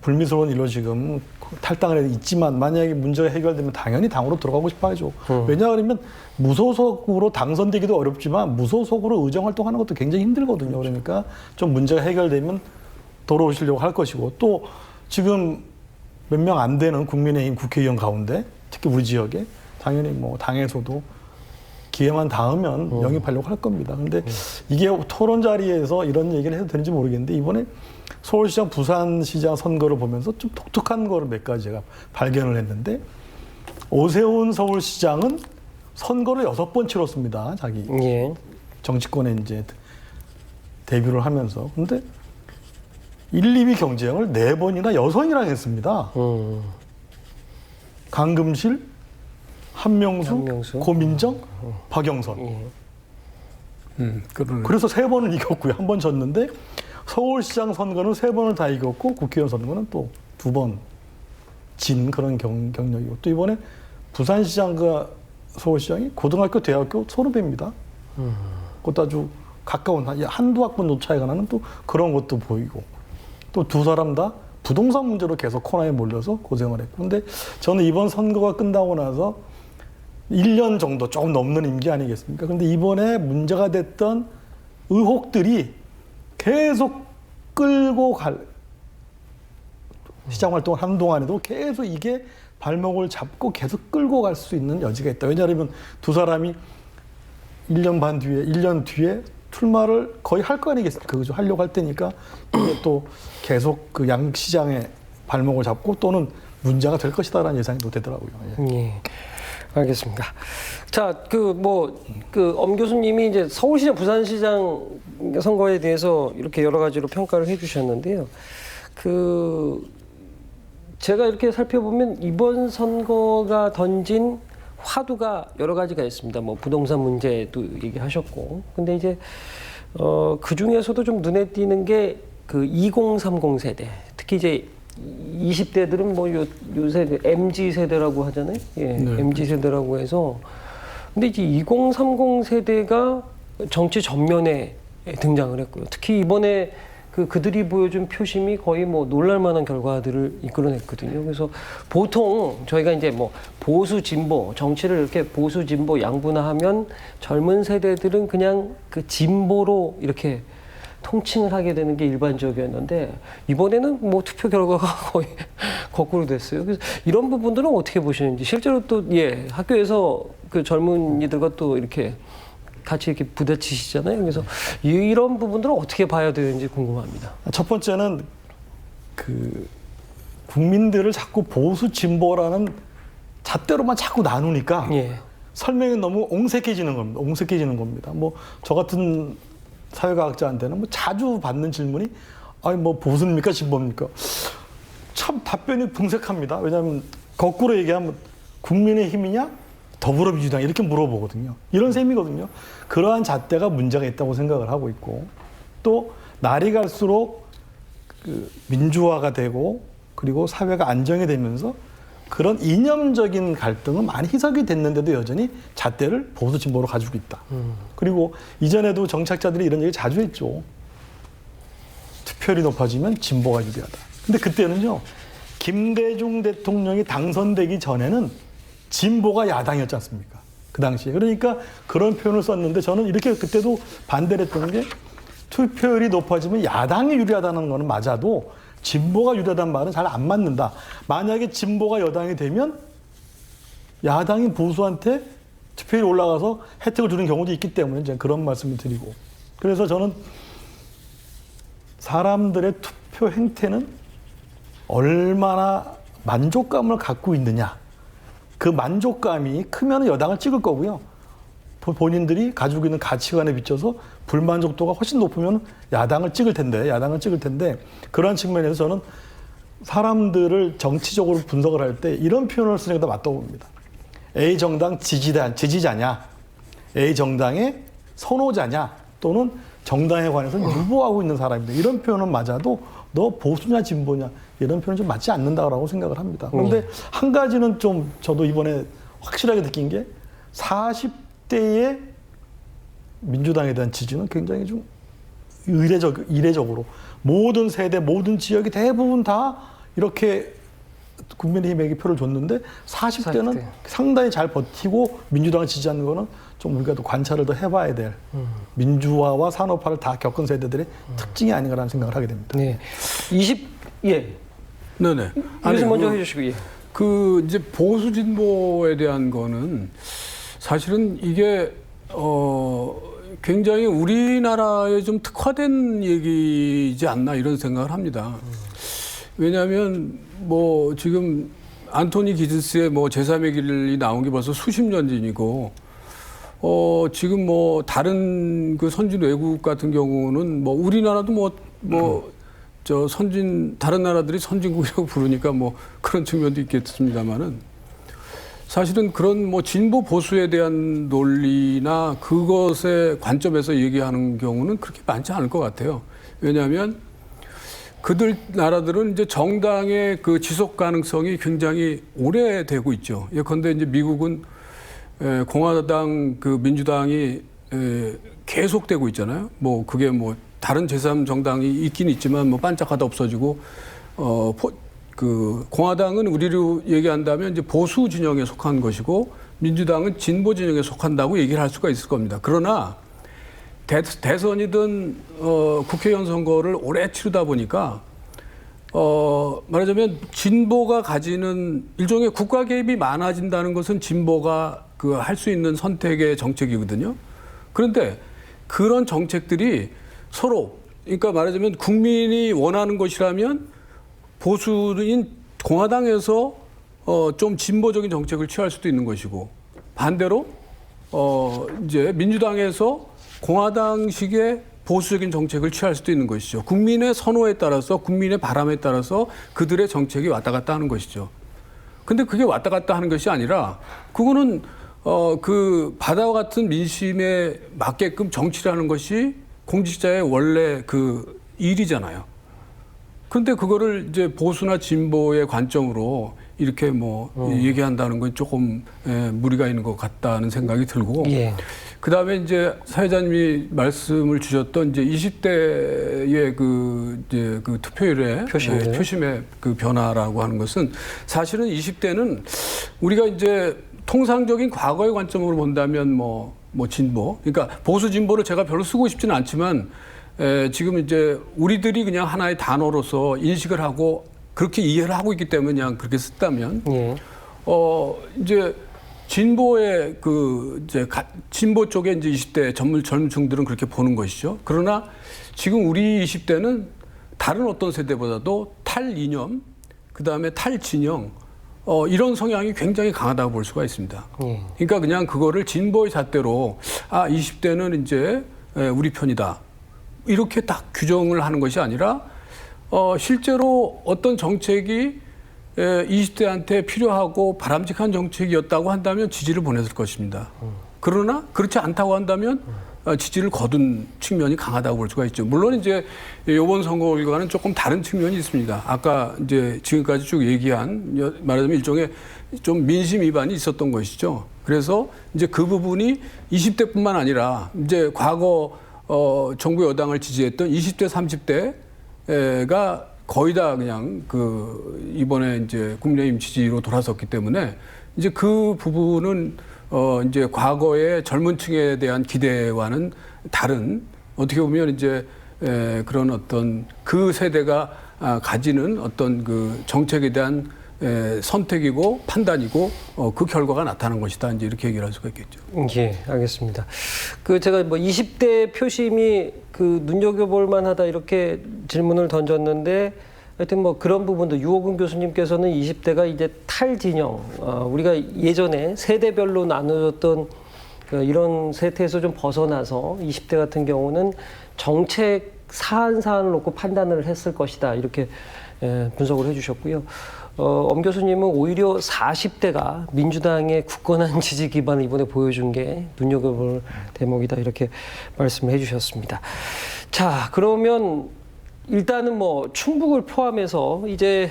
불미스러운 일로 지금 탈당을 있지만, 만약에 문제가 해결되면 당연히 당으로 들어가고 싶어 하죠. 왜냐하면 무소속으로 당선되기도 어렵지만 무소속으로 의정활동하는 것도 굉장히 힘들거든요. 그러니까 좀 문제가 해결되면 돌아오시려고 할 것이고, 또 지금 몇 명 안 되는 국민의힘 국회의원 가운데 특히 우리 지역에 당연히 뭐 당에서도 기회만 닿으면 영입하려고 할 겁니다. 근데 이게 토론 자리에서 이런 얘기를 해도 되는지 모르겠는데, 이번에 서울시장, 부산시장 선거를 보면서 좀 독특한 거를 몇 가지 제가 발견을 했는데, 오세훈 서울시장은 선거를 6번 치렀습니다. 자기 예. 정치권에 이제 데뷔를 하면서. 근데 1, 2위 경쟁을 4번이나 여성이랑 했습니다. 강금실, 한명수, 고민정, 박영선. 그러네. 그래서 3번을 이겼고요. 1번 졌는데, 서울시장 선거는 3번을 다 이겼고, 국회의원 선거는 또 2번 진 그런 경력이고, 또 이번에 부산시장과 서울시장이 고등학교, 대학교 서로배입니다. 그것도 아주 가까운 한두 학번 차이가 나는 또 그런 것도 보이고, 또 두 사람 다 부동산 문제로 계속 코너에 몰려서 고생을 했고, 근데 저는 이번 선거가 끝나고 나서 1년 정도 조금 넘는 임기 아니겠습니까? 근데 이번에 문제가 됐던 의혹들이 계속 끌고 시장 활동을 하는 동안에도 계속 이게 발목을 잡고 계속 끌고 갈 수 있는 여지가 있다. 왜냐하면 두 사람이 1년 뒤에 출마를 거의 할 거 아니겠습니까? 그죠? 하려고 할 테니까 이게 또 계속 그 양시장의 발목을 잡고 또는 문제가 될 것이다라는 예상이 또 되더라고요. 예. 예. 알겠습니다. 자, 엄 교수님이 이제 서울시장, 부산시장 선거에 대해서 이렇게 여러 가지로 평가를 해주셨는데요. 제가 이렇게 살펴보면 이번 선거가 던진 화두가 여러 가지가 있습니다. 뭐 부동산 문제도 얘기하셨고, 근데 이제 그 중에서도 좀 눈에 띄는 게 그 2030 세대, 특히 이제 20대들은 뭐 요새 MZ 세대라고 하잖아요. 예, 네. MZ 세대라고 해서, 근데 이제 2030 세대가 정치 전면에 등장을 했고요. 특히 이번에 그들이 보여준 표심이 거의 뭐 놀랄만한 결과들을 이끌어냈거든요. 그래서 보통 저희가 이제 뭐 보수 진보 정치를 이렇게 보수 진보 양분화하면 젊은 세대들은 그냥 그 진보로 이렇게 통칭을 하게 되는 게 일반적이었는데 이번에는 뭐 투표 결과가 거의 거꾸로 됐어요. 그래서 이런 부분들은 어떻게 보시는지 실제로 또 학교에서 그 젊은이들과 또 이렇게 같이 이렇게 부딪히시잖아요. 그래서 이런 부분들은 어떻게 봐야 되는지 궁금합니다. 첫 번째는 그 국민들을 자꾸 보수 진보라는 잣대로만 자꾸 나누니까 설명이 너무 옹색해지는 겁니다. 옹색해지는 겁니다. 뭐 저 같은 사회과학자한테는 뭐 자주 받는 질문이 아니 뭐 보수입니까 진보입니까? 참 답변이 궁색합니다. 왜냐하면 거꾸로 얘기하면 국민의힘이냐 더불어민주당 이렇게 물어보거든요. 이런 셈이거든요. 그러한 잣대가 문제가 있다고 생각을 하고 있고 또 날이 갈수록 그 민주화가 되고 그리고 사회가 안정이 되면서 그런 이념적인 갈등은 많이 희석이 됐는데도 여전히 잣대를 보수 진보로 가지고 있다. 그리고 이전에도 정치학자들이 이런 얘기 자주 했죠. 투표율이 높아지면 진보가 유리하다. 근데 그때는요. 김대중 대통령이 당선되기 전에는 진보가 야당이었지 않습니까? 그 당시에. 그러니까 그런 표현을 썼는데 저는 이렇게 그때도 반대를 했던 게 투표율이 높아지면 야당이 유리하다는 거는 맞아도 진보가 유리하다는 말은 잘 안 맞는다. 만약에 진보가 여당이 되면 야당이 보수한테 투표율이 올라가서 혜택을 주는 경우도 있기 때문에 이제 그런 말씀을 드리고. 그래서 저는 사람들의 투표 행태는 얼마나 만족감을 갖고 있느냐. 그 만족감이 크면 여당을 찍을 거고요. 본인들이 가지고 있는 가치관에 비춰서 불만족도가 훨씬 높으면 야당을 찍을 텐데 그런 측면에서 저는 사람들을 정치적으로 분석을 할 때 이런 표현을 쓰는 게 더 맞다고 봅니다. A 정당 지지자냐, A 정당의 선호자냐, 또는 정당에 관해서 유보하고 있는 사람이다. 이런 표현은 맞아도 너 보수냐 진보냐 이런 표현은 좀 맞지 않는다고 생각을 합니다. 그런데 한 가지는 좀 저도 이번에 확실하게 느낀 게 40대의 민주당에 대한 지지는 굉장히 좀 이례적으로 모든 세대, 모든 지역이 대부분 다 이렇게 국민의힘에게 표를 줬는데 40대는 상당히 잘 버티고 민주당을 지지하는 거는 좀 우리가 또 관찰을 더 해봐야 될 민주화와 산업화를 다 겪은 세대들의 특징이 아닌가라는 생각을 하게 됩니다. 네. 네네. 아니, 먼저 해주시고 그 이제 보수 진보에 대한 거는 사실은 이게 굉장히 우리나라에 좀 특화된 얘기이지 않나 이런 생각을 합니다. 왜냐하면 뭐 지금 안토니 기든스의 뭐 제3의 길이 나온 게 벌써 수십 년 전이고 지금 뭐 다른 그 선진 외국 같은 경우는 뭐 우리나라도 저 다른 나라들이 선진국이라고 부르니까 뭐 그런 측면도 있겠습니다만은 사실은 그런 뭐 진보 보수에 대한 논리나 그것의 관점에서 얘기하는 경우는 그렇게 많지 않을 것 같아요. 왜냐하면 그들 나라들은 이제 정당의 그 지속 가능성이 굉장히 오래되고 있죠. 예컨대 이제 미국은 공화당 그 민주당이 계속되고 있잖아요. 뭐 그게 뭐 다른 제3정당이 있긴 있지만 뭐 반짝하다 없어지고 그 공화당은 우리로 얘기한다면 이제 보수 진영에 속한 것이고 민주당은 진보 진영에 속한다고 얘기를 할 수가 있을 겁니다. 그러나 대선이든 국회의원 선거를 오래 치르다 보니까 말하자면 진보가 가지는 일종의 국가 개입이 많아진다는 것은 진보가 그 할 수 있는 선택의 정책이거든요. 그런데 그런 정책들이 서로 그러니까 말하자면 국민이 원하는 것이라면 보수인 공화당에서 좀 진보적인 정책을 취할 수도 있는 것이고 반대로 이제 민주당에서 공화당식의 보수적인 정책을 취할 수도 있는 것이죠. 국민의 선호에 따라서 국민의 바람에 따라서 그들의 정책이 왔다 갔다 하는 것이죠. 근데 그게 왔다 갔다 하는 것이 아니라 그거는 그 바다와 같은 민심에 맞게끔 정치를 하는 것이 공직자의 원래 그 일이잖아요. 그런데 그거를 이제 보수나 진보의 관점으로 이렇게 뭐 얘기한다는 건 조금 무리가 있는 것 같다는 생각이 들고 그다음에 이제 사회자님이 말씀을 주셨던 이제 20대의 그 투표율의 표심의 그 변화라고 하는 것은 사실은 20대는 우리가 이제 통상적인 과거의 관점으로 본다면 뭐 진보, 그러니까 보수 진보를 제가 별로 쓰고 싶지는 않지만 지금 이제 우리들이 그냥 하나의 단어로서 인식을 하고 그렇게 이해를 하고 있기 때문에 그냥 그렇게 썼다면 이제 진보의 진보 쪽에 이제 20대 젊은층들은 그렇게 보는 것이죠. 그러나 지금 우리 20대는 다른 어떤 세대보다도 탈이념, 그 다음에 탈진영, 이런 성향이 굉장히 강하다고 볼 수가 있습니다. 그러니까 그냥 그거를 진보의 잣대로 20대는 이제 우리 편이다. 이렇게 딱 규정을 하는 것이 아니라 실제로 어떤 정책이 20대한테 필요하고 바람직한 정책이었다고 한다면 지지를 보냈을 것입니다. 그러나 그렇지 않다고 한다면 지지를 거둔 측면이 강하다고 볼 수가 있죠. 물론 이제 이번 선거 결과는 조금 다른 측면이 있습니다. 아까 이제 지금까지 쭉 얘기한 말하자면 일종의 좀 민심 위반이 있었던 것이죠. 그래서 이제 그 부분이 20대뿐만 아니라 이제 과거 정부 여당을 지지했던 20대, 30대가 거의 다 그냥 이번에 이제 국민의힘 지지로 돌아섰기 때문에 이제 그 부분은 이제 과거의 젊은 층에 대한 기대와는 다른 어떻게 보면 이제 그런 어떤 그 세대가 가지는 어떤 그 정책에 대한 선택이고 판단이고 그 결과가 나타난 것이다. 이제 이렇게 얘기를 할 수가 있겠죠. 예, 알겠습니다. 제가 20대 표심이 눈여겨볼 만하다 이렇게 질문을 던졌는데 하여튼 그런 부분도 유호근 교수님께서는 20대가 이제 탈진영, 우리가 예전에 세대별로 나누었던 이런 세태에서 좀 벗어나서 20대 같은 경우는 정책 사안을 놓고 판단을 했을 것이다. 이렇게 분석을 해주셨고요. 엄 교수님은 오히려 40대가 민주당의 굳건한 지지 기반을 이번에 보여준 게 눈여겨볼 대목이다. 이렇게 말씀을 해주셨습니다. 자, 그러면 일단은 충북을 포함해서 이제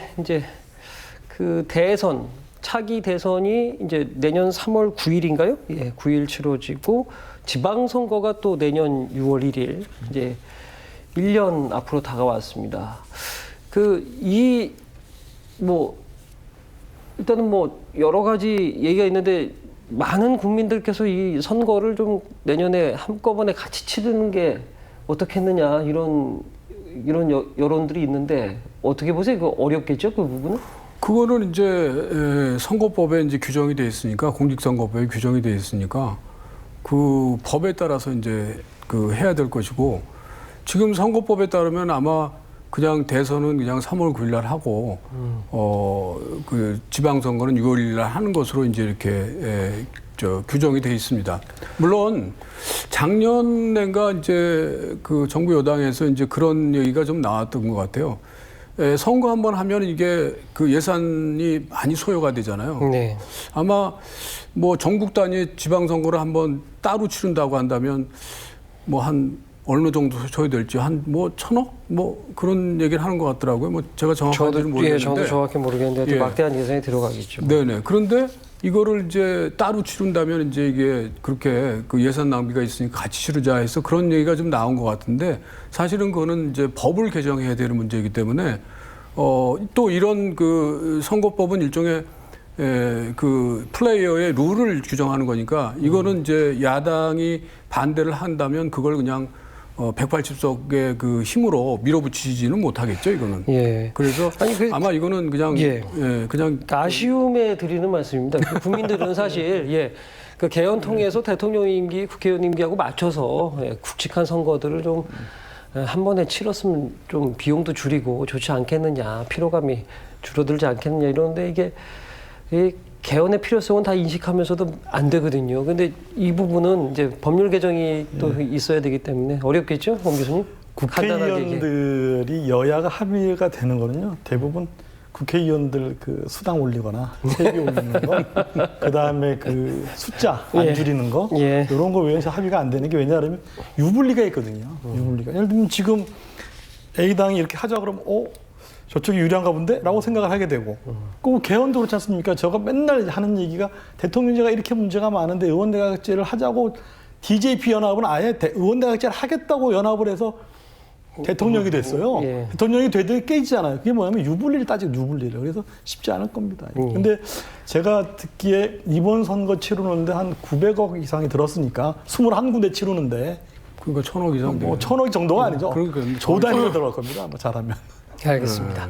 그 대선, 차기 대선이 이제 내년 3월 9일인가요? 예, 9일 치러지고 지방선거가 또 내년 6월 1일, 이제 1년 앞으로 다가왔습니다. 일단은 여러 가지 얘기가 있는데 많은 국민들께서 이 선거를 좀 내년에 한꺼번에 같이 치르는 게 어떻겠느냐 이런 여론들이 있는데 어떻게 보세요? 그 어렵겠죠, 그 부분은? 그거는 이제 선거법에 이제 규정이 돼 있으니까 공직선거법에 규정이 돼 있으니까 그 법에 따라서 이제 해야 될 것이고 지금 선거법에 따르면 아마 그냥 대선은 그냥 3월 9일 날 하고 그 지방선거는 6월 1일 날 하는 것으로 이제 이렇게 규정이 돼 있습니다. 물론 작년인가 이제 그 정부 여당에서 이제 그런 얘기가 좀 나왔던 것 같아요. 선거 한번 하면 이게 그 예산이 많이 소요가 되잖아요. 네. 아마 전국 단위 지방선거를 한번 따로 치른다고 한다면 한 어느 정도 소요될지 한 1,000억 그런 얘기를 하는 것 같더라고요. 제가 정확하게는 모르겠는데. 저도 정확히 모르겠는데 막대한 예산이 들어가겠죠. 네네. 그런데 이거를 이제 따로 치른다면 이제 이게 그렇게 그 예산 낭비가 있으니까 같이 치르자 해서 그런 얘기가 좀 나온 것 같은데 사실은 그거는 이제 법을 개정해야 되는 문제이기 때문에 또 이런 그 선거법은 일종의 그 플레이어의 룰을 규정하는 거니까 이거는 이제 야당이 반대를 한다면 그걸 그냥 180석의 그 힘으로 밀어붙이지는 못하겠죠, 이거는. 예. 그래서 아마 이거는 그냥 그냥 아쉬움에 드리는 말씀입니다. 국민들은 사실 그 개헌 통해서 대통령 임기, 국회의원 임기하고 맞춰서 굵직한 선거들을 좀 한 번에 치렀으면 좀 비용도 줄이고 좋지 않겠느냐, 피로감이 줄어들지 않겠느냐 이러는데 이게 개헌의 필요성은 다 인식하면서도 안 되거든요. 근데 이 부분은 이제 법률 개정이 또 있어야 되기 때문에 어렵겠죠, 엄 교수님? 국회의원들이 여야가 합의가 되는 거는요. 대부분 국회의원들 그 수당 올리거나 세비 올리는 거, 그 다음에 그 숫자 안 줄이는 거, 이런 거 외에서 합의가 안 되는 게 왜냐하면 유불리가 있거든요. 유불리가. 예를 들면 지금 A당이 이렇게 하자 그러면 저쪽이 유리한가 본데? 라고 생각을 하게 되고 꼭 개헌도 그렇지 않습니까? 제가 맨날 하는 얘기가 대통령제가 이렇게 문제가 많은데 의원내각제를 하자고 DJP 연합은 아예 의원대학제를 하겠다고 연합을 해서 대통령이 됐어요. 예. 대통령이 되더니 깨지잖아요. 그게 뭐냐면 유불리를 따지고 유불리를. 그래서 쉽지 않을 겁니다. 근데 제가 듣기에 이번 선거 치르는데 한 900억 이상이 들었으니까 21군데 치르는데 그러니까 1,000억 이상 뭐 1,000억 정도가 아니죠. 그러니까 조 단위로 들어갈 겁니다. 뭐 잘하면. 알겠습니다.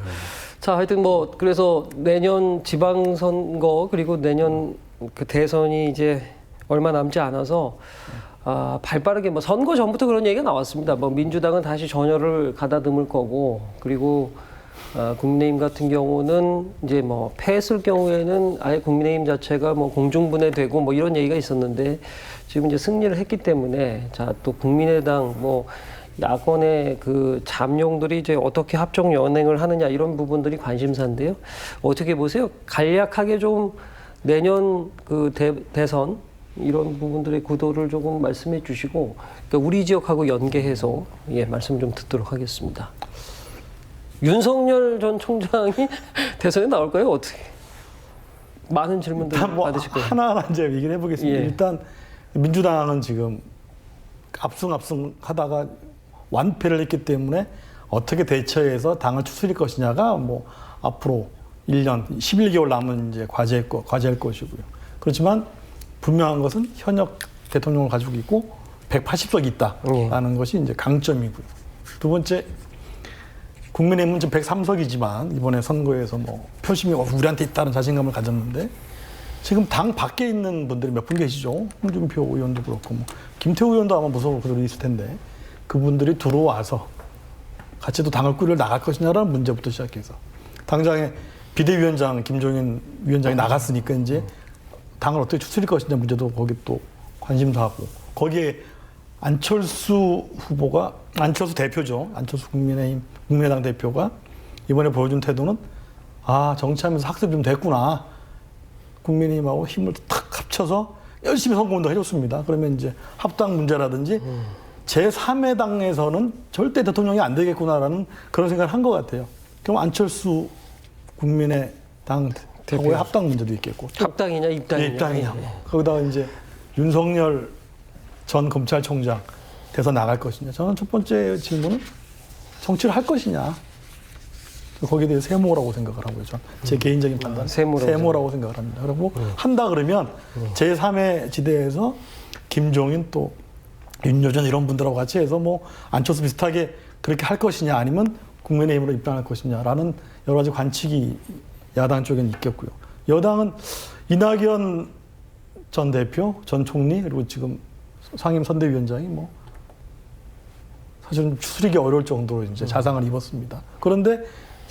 자, 하여튼 뭐 그래서 내년 지방선거 그리고 내년 그 대선이 이제 얼마 남지 않아서 발빠르게 뭐 선거 전부터 그런 얘기가 나왔습니다. 뭐 민주당은 다시 전열을 가다듬을 거고 그리고 국민의힘 같은 경우는 이제 뭐 패했을 경우에는 아예 국민의힘 자체가 뭐 공중분해되고 뭐 이런 얘기가 있었는데 지금 이제 승리를 했기 때문에 자, 또 국민의당 뭐 야권의 그 잠룡들이 이제 어떻게 합종 연행을 하느냐 이런 부분들이 관심사인데요. 어떻게 보세요? 간략하게 좀 내년 그 대선 이런 부분들의 구도를 조금 말씀해 주시고 그러니까 우리 지역하고 연계해서 말씀 좀 듣도록 하겠습니다. 윤석열 전 총장이 대선에 나올까요? 어떻게? 많은 질문들 일단 뭐 받으실 거예요. 하나하나 이제 얘기를 해보겠습니다. 예. 일단 민주당은 지금 압승 하다가 완패를 했기 때문에 어떻게 대처해서 당을 추스릴 것이냐가 뭐 앞으로 1년, 11개월 남은 이제 과제일 것이고요. 그렇지만 분명한 것은 현역 대통령을 가지고 있고 180석이 있다라는 것이 이제 강점이고요. 두 번째, 국민의힘은 지금 103석이지만 이번에 선거에서 뭐 표심이 우리한테 있다는 자신감을 가졌는데 지금 당 밖에 있는 분들이 몇 분 계시죠. 홍준표 의원도 그렇고 뭐 김태우 의원도 아마 무서워 그들이 있을 텐데 그분들이 들어와서 같이 또 당을 꾸려 나갈 것이냐라는 문제부터 시작해서 당장에 비대위원장 김종인 위원장이 나갔으니까 이제 당을 어떻게 추스릴 것이냐 문제도 거기 또 관심도 하고 거기에 안철수 대표죠. 안철수 국민의당 대표가 이번에 보여준 태도는 정치하면서 학습이 좀 됐구나. 국민의힘하고 힘을 탁 합쳐서 열심히 선거운동 해줬습니다. 그러면 이제 합당 문제라든지 제3의 당에서는 절대 대통령이 안 되겠구나라는 그런 생각을 한 것 같아요. 그럼 안철수 국민의당 하고의 합당 문제도 있겠고. 합당이냐 입당이냐. 입당이냐. 거기다가 이제 윤석열 전 검찰총장 돼서 나갈 것이냐. 저는 첫 번째 질문은 정치를 할 것이냐. 거기에 대해 세모라고 생각을 하고요. 제 개인적인 판단. 세모라고 생각을 합니다. 그리고 한다 그러면 제3의 지대에서 김종인 또 윤여준 이런 분들하고 같이 해서 뭐 안철수 비슷하게 그렇게 할 것이냐 아니면 국민의힘으로 입당할 것이냐라는 여러 가지 관측이 야당 쪽에는 있겠고요. 여당은 이낙연 전 대표, 전 총리 그리고 지금 상임 선대위원장이 뭐 사실은 추스리기 어려울 정도로 이제 자상을 입었습니다. 그런데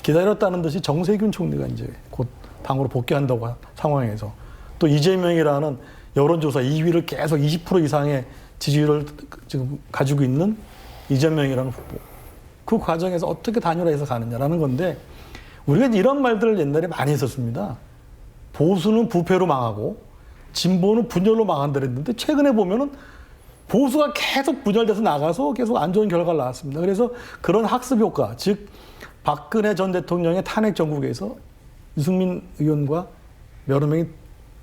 기다렸다는 듯이 정세균 총리가 이제 곧 당으로 복귀한다고 한 상황에서 또 이재명이라는 여론조사 2위를 계속 20% 이상의 지지율을 지금 가지고 있는 이재명이라는 후보. 그 과정에서 어떻게 단일화해서 가느냐라는 건데 우리가 이런 말들을 옛날에 많이 했었습니다. 보수는 부패로 망하고 진보는 분열로 망한다 그랬는데 최근에 보면은 보수가 계속 분열돼서 나가서 계속 안 좋은 결과가 나왔습니다. 그래서 그런 학습 효과, 즉 박근혜 전 대통령의 탄핵 정국에서 유승민 의원과 여러 명이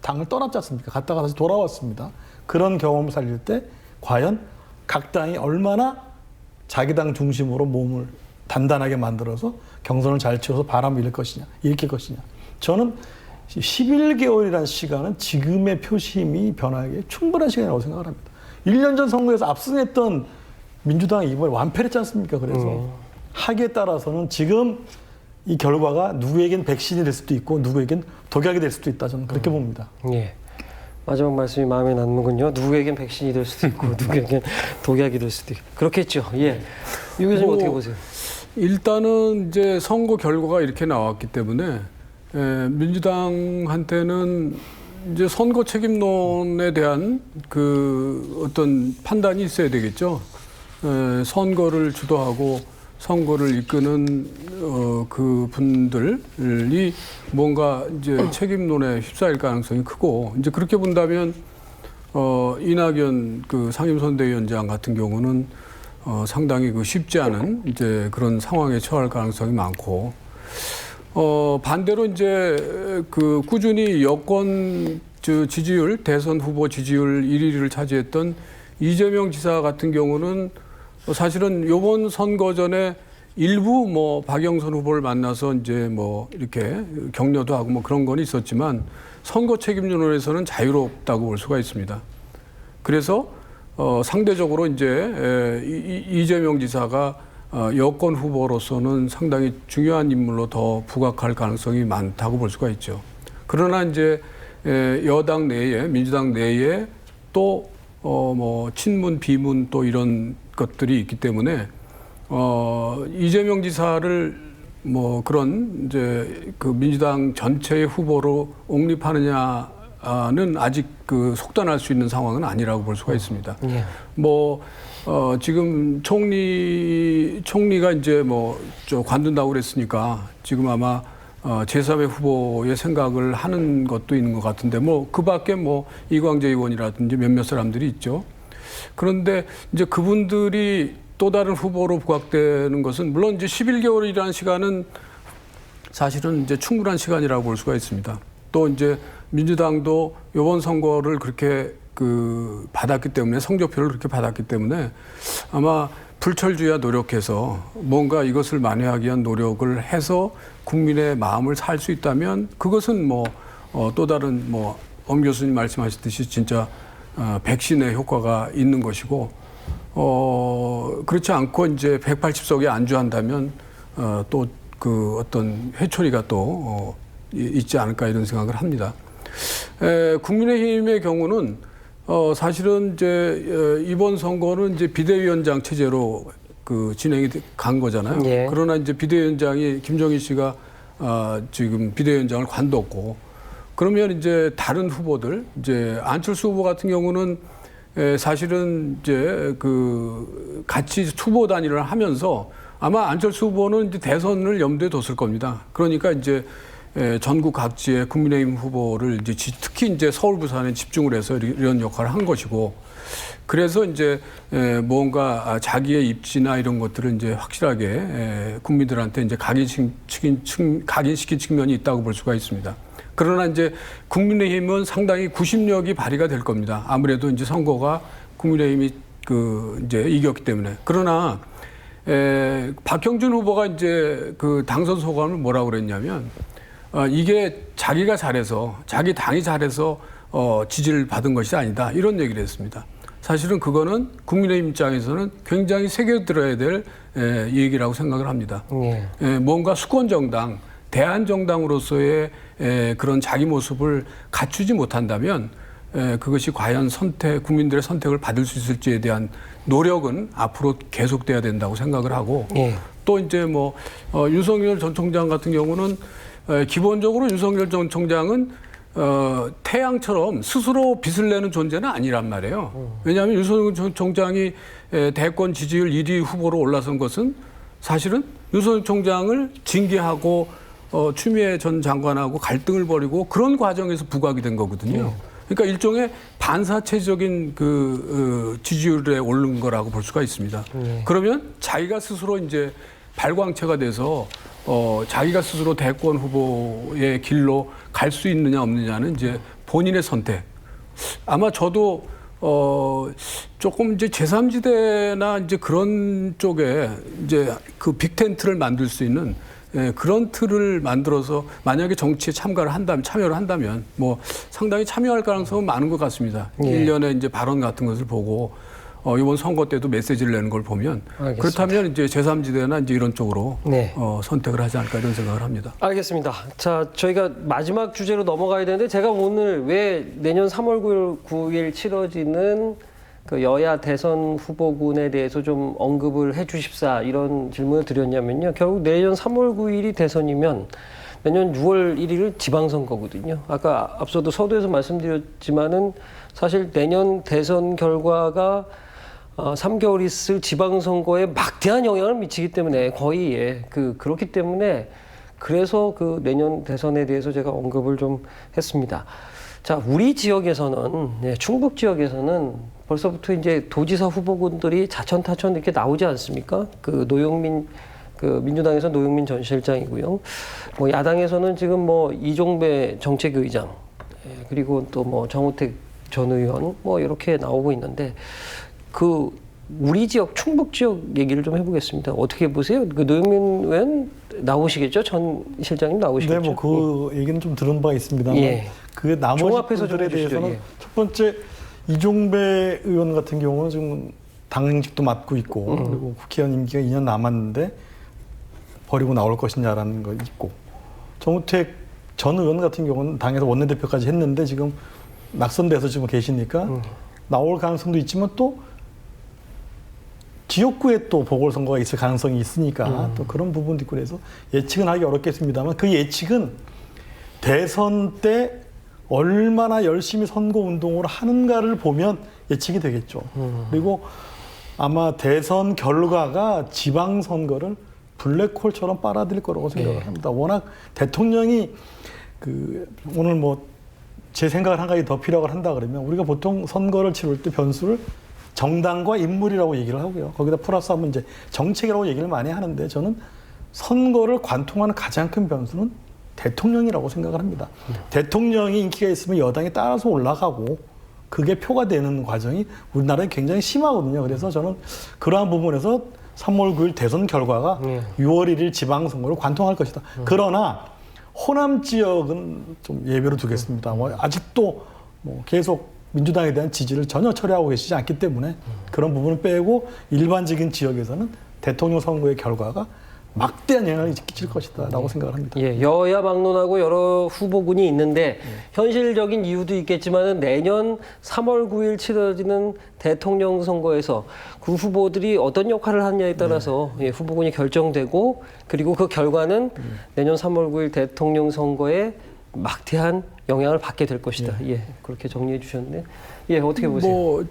당을 떠났지 않습니까? 갔다가 다시 돌아왔습니다. 그런 경험을 살릴 때 과연 각 당이 얼마나 자기 당 중심으로 몸을 단단하게 만들어서 경선을 잘 치러서 바람을 일으킬 것이냐. 저는 11개월이라는 시간은 지금의 표심이 변하기에 충분한 시간이라고 생각을 합니다. 1년 전 선거에서 압승했던 민주당이 이번에 완패를 했지 않습니까? 그래서 하기에 따라서는 지금 이 결과가 누구에겐 백신이 될 수도 있고 누구에겐 독약이 될 수도 있다. 저는 그렇게 봅니다. 예. 마지막 말씀이 마음에 남는군요. 누구에겐 백신이 될 수도 있고 누구에겐 독약이 될 수도 있고 그렇겠죠. 예. 유 교수님 어떻게 보세요? 일단은 이제 선거 결과가 이렇게 나왔기 때문에 민주당한테는 이제 선거 책임론에 대한 그 어떤 판단이 있어야 되겠죠. 선거를 주도하고 선거를 이끄는 그 분들이 뭔가 이제 책임론에 휩싸일 가능성이 크고 이제 그렇게 본다면 이낙연 그 상임선대위원장 같은 경우는 상당히 그 쉽지 않은 이제 그런 상황에 처할 가능성이 많고 반대로 이제 그 꾸준히 여권 지지율 대선 후보 지지율 1위를 차지했던 이재명 지사 같은 경우는 사실은 요번 선거 전에 일부 뭐 박영선 후보를 만나서 이제 뭐 이렇게 격려도 하고 뭐 그런 건 있었지만 선거 책임론에서는 자유롭다고 볼 수가 있습니다. 그래서 상대적으로 이제 이재명 지사가 여권 후보로서는 상당히 중요한 인물로 더 부각할 가능성이 많다고 볼 수가 있죠. 그러나 이제 여당 내에 민주당 내에 또 뭐 친문 비문 또 이런 것들이 있기 때문에 이재명 지사를 뭐 그런 이제 그 민주당 전체의 후보로 옹립하느냐는 아직 그 속단할 수 있는 상황은 아니라고 볼 수가 있습니다. 예. 뭐 지금 총리가 이제 뭐 관둔다고 그랬으니까 지금 아마 제3의 후보의 생각을 하는 것도 있는 것 같은데 뭐 그 밖에 뭐 이광재 의원이라든지 몇몇 사람들이 있죠. 그런데 이제 그분들이 또 다른 후보로 부각되는 것은 물론 이제 11개월이라는 시간은 사실은 이제 충분한 시간이라고 볼 수가 있습니다. 또 이제 민주당도 이번 선거를 그렇게 그 받았기 때문에 성적표를 그렇게 받았기 때문에 아마 불철주야 노력해서 뭔가 이것을 만회하기 위한 노력을 해서 국민의 마음을 살 수 있다면 그것은 뭐 또 다른 뭐 엄 교수님 말씀하셨듯이 진짜 백신의 효과가 있는 것이고 그렇지 않고 이제 180석에 안주한다면 또 그 어떤 회초리가 또 있지 않을까 이런 생각을 합니다. 국민의힘의 경우는 사실은 이제 이번 선거는 이제 비대위원장 체제로 그 진행이 간 거잖아요. 예. 그러나 이제 비대위원장이 김정인 씨가 지금 비대위원장을 관뒀고 그러면 이제 다른 후보들 이제 안철수 후보 같은 경우는 사실은 이제 그 같이 후보 단일을 하면서 아마 안철수 후보는 이제 대선을 염두에 뒀을 겁니다. 그러니까 이제 전국 각지의 국민의힘 후보를 이제 특히 이제 서울, 부산에 집중을 해서 이런 역할을 한 것이고 그래서 이제 뭔가 자기의 입지나 이런 것들을 이제 확실하게 국민들한테 이제 각인시킨 측면이 있다고 볼 수가 있습니다. 그러나 이제 국민의힘은 상당히 구심력이 발휘가 될 겁니다. 아무래도 이제 선거가 국민의힘이 그 이제 이겼기 때문에. 그러나 박형준 후보가 이제 그 당선 소감을 뭐라고 그랬냐면 이게 자기가 잘해서 자기 당이 잘해서 지지를 받은 것이 아니다 이런 얘기를 했습니다. 사실은 그거는 국민의힘 입장에서는 굉장히 새겨들어야 될 얘기라고 생각을 합니다. 뭔가 수권정당, 대안정당으로서의 그런 자기 모습을 갖추지 못한다면 그것이 과연 국민들의 선택을 받을 수 있을지에 대한 노력은 앞으로 계속돼야 된다고 생각을 하고 또 이제 뭐 윤석열 전 총장 같은 경우는 기본적으로 윤석열 전 총장은 태양처럼 스스로 빚을 내는 존재는 아니란 말이에요. 왜냐하면 윤석열 전 총장이 대권 지지율 1위 후보로 올라선 것은 사실은 윤석열 총장을 징계하고 추미애 전 장관하고 갈등을 벌이고 그런 과정에서 부각이 된 거거든요. 그러니까 일종의 반사체적인 그 지지율에 오른 거라고 볼 수가 있습니다. 그러면 자기가 스스로 이제 발광체가 돼서 자기가 스스로 대권 후보의 길로 갈 수 있느냐 없느냐는 이제 본인의 선택. 아마 저도 조금 이제 제3지대나 이제 그런 쪽에 이제 그 빅텐트를 만들 수 있는 그런 틀을 만들어서 만약에 정치에 참여를 한다면 뭐 상당히 참여할 가능성은 많은 것 같습니다. 일련의 이제 발언 같은 것을 보고 이번 선거 때도 메시지를 내는 걸 보면 알겠습니다. 그렇다면 이제 제3지대나 이제 이런 쪽으로 선택을 하지 않을까 이런 생각을 합니다. 알겠습니다. 자, 저희가 마지막 주제로 넘어가야 되는데 제가 오늘 왜 내년 3월 9일 치러지는 그 여야 대선 후보군에 대해서 좀 언급을 해 주십사 이런 질문을 드렸냐면요. 결국 내년 3월 9일이 대선이면 내년 6월 1일은 지방선거거든요. 아까 앞서도 서두에서 말씀드렸지만은 사실 내년 대선 결과가 3개월 있을 지방선거에 막대한 영향을 미치기 때문에 거의 그렇기 때문에 그래서 그 내년 대선에 대해서 제가 언급을 좀 했습니다. 자, 우리 지역에서는 충북 지역에서는 벌써부터 이제 도지사 후보군들이 자천타천 이렇게 나오지 않습니까? 그 노영민 민주당에서 노영민 전 실장이고요. 뭐 야당에서는 지금 뭐 이종배 정책의장 그리고 또 뭐 정우택 전 의원 뭐 이렇게 나오고 있는데 그 우리 지역 충북 지역 얘기를 좀 해보겠습니다. 어떻게 보세요? 그 노영민 의원 나오시겠죠? 전 실장님 나오시겠죠? 네, 뭐 그 얘기는 좀 들은 바가 있습니다만 예. 그 나머지 종합해서 좀 분들에 해주시죠. 대해서는 예. 첫 번째 이종배 의원 같은 경우는 지금 당직도 맡고 있고 그리고 국회의원 임기가 2년 남았는데 버리고 나올 것이냐라는 거 있고 정우택 전 의원 같은 경우는 당에서 원내대표까지 했는데 지금 낙선돼서 지금 계시니까 나올 가능성도 있지만 또 지역구에 또 보궐선거가 있을 가능성이 있으니까 또 그런 부분도 있고 그래서 예측은 하기 어렵겠습니다만 그 예측은 대선 때 얼마나 열심히 선거운동을 하는가를 보면 예측이 되겠죠. 그리고 아마 대선 결과가 지방선거를 블랙홀처럼 빨아들일 거라고 생각을 합니다. 워낙 대통령이 오늘 뭐 제 생각을 한 가지 더 필요하고 한다 그러면 우리가 보통 선거를 치를 때 변수를 정당과 인물이라고 얘기를 하고요. 거기다 플러스하면 이제 정책이라고 얘기를 많이 하는데 저는 선거를 관통하는 가장 큰 변수는 대통령이라고 생각을 합니다. 대통령이 인기가 있으면 여당이 따라서 올라가고 그게 표가 되는 과정이 우리나라에 굉장히 심하거든요. 그래서 저는 그러한 부분에서 3월 9일 대선 결과가 6월 1일 지방선거를 관통할 것이다. 그러나 호남 지역은 좀 예외로 두겠습니다. 뭐 아직도 뭐 계속 민주당에 대한 지지를 전혀 철회하고 계시지 않기 때문에 그런 부분을 빼고 일반적인 지역에서는 대통령 선거의 결과가 막대한 영향을 끼칠 것이다라고 생각을 합니다. 예, 여야 막론하고 여러 후보군이 있는데 현실적인 이유도 있겠지만은 내년 3월 9일 치러지는 대통령 선거에서 그 후보들이 어떤 역할을 하느냐에 따라서 예, 후보군이 결정되고 그리고 그 결과는 내년 3월 9일 대통령 선거에 막대한 영향을 받게 될 것이다. 예, 그렇게 정리해 주셨는데 예, 어떻게 보세요?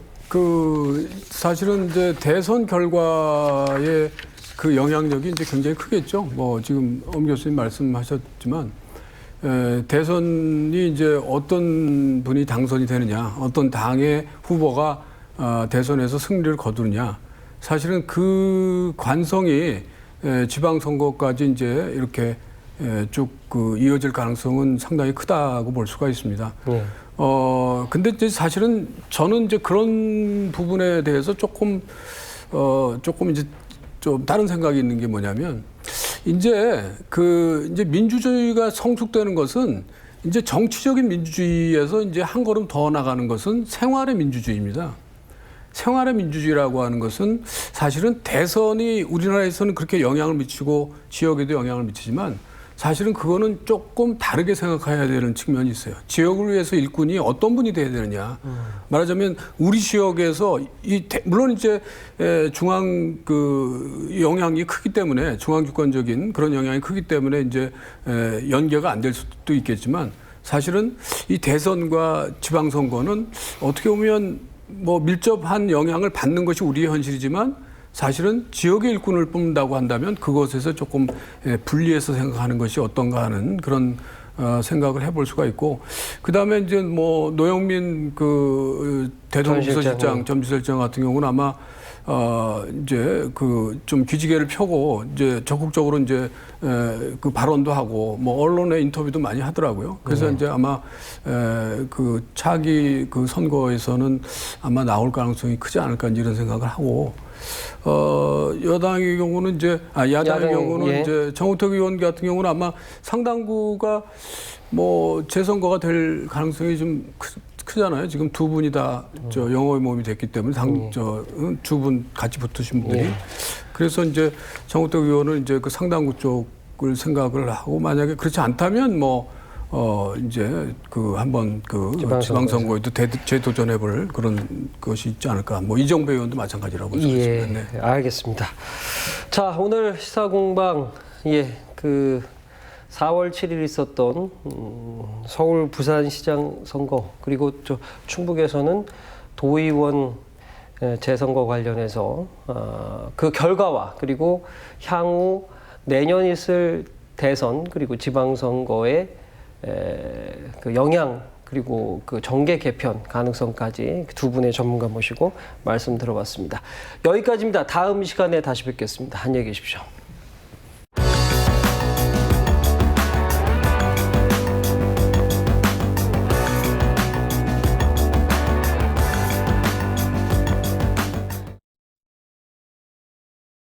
사실은 이제 대선 결과에 그 영향력이 이제 굉장히 크겠죠. 뭐 지금 엄 교수님 말씀하셨지만 대선이 이제 어떤 분이 당선이 되느냐, 어떤 당의 후보가 대선에서 승리를 거두느냐, 사실은 그 관성이 지방선거까지 이제 이렇게 쭉 이어질 가능성은 상당히 크다고 볼 수가 있습니다. 근데 이제 사실은 저는 이제 그런 부분에 대해서 조금 이제 좀 다른 생각이 있는 게 뭐냐면 이제 민주주의가 성숙되는 것은 이제 정치적인 민주주의에서 이제 한 걸음 더 나가는 것은 생활의 민주주의입니다. 생활의 민주주의라고 하는 것은 사실은 대선이 우리나라에서는 그렇게 영향을 미치고 지역에도 영향을 미치지만 사실은 그거는 조금 다르게 생각해야 되는 측면이 있어요. 지역을 위해서 일꾼이 어떤 분이 돼야 되느냐. 말하자면 우리 지역에서 물론 이제 중앙 영향이 크기 때문에 중앙 주권적인 그런 영향이 크기 때문에 이제 연계가 안 될 수도 있겠지만 사실은 이 대선과 지방선거는 어떻게 보면 뭐 밀접한 영향을 받는 것이 우리의 현실이지만 사실은 지역의 일꾼을 뽑는다고 한다면 그것에서 조금 분리해서 생각하는 것이 어떤가 하는 그런 생각을 해볼 수가 있고 그다음에 이제 뭐 노영민 대통령 비서실장 전 비서실장 같은 경우는 아마 이제 좀 기지개를 펴고 이제 적극적으로 이제 그 발언도 하고 뭐 언론에 인터뷰도 많이 하더라고요. 그래서 이제 아마 차기 선거에서는 아마 나올 가능성이 크지 않을까 이런 생각을 하고 야당의 경우는 이제 정우택 의원 같은 경우는 아마 상당부가 뭐 재선거가 될 가능성이 좀 크잖아요. 지금 두 분이 다 영어의 몸이 됐기 때문에 두 분 같이 붙으신 분들이 그래서 이제 정우택 의원은 이제 그 상당부 쪽을 생각을 하고 만약에 그렇지 않다면 이제 한번 지방선거에도 재도전해볼 그런 것이 있지 않을까. 뭐 이정배 의원도 마찬가지라고 볼 수 있습니다. 네. 알겠습니다. 자, 오늘 시사공방 4월 7일 있었던 서울 부산시장 선거 그리고 충북에서는 도의원 재선거 관련해서 그 결과와 그리고 향후 내년 있을 대선 그리고 지방선거의 그 영향 그리고 그 정계 개편 가능성까지 두 분의 전문가 모시고 말씀 들어봤습니다. 여기까지입니다. 다음 시간에 다시 뵙겠습니다. 안녕히 계십시오.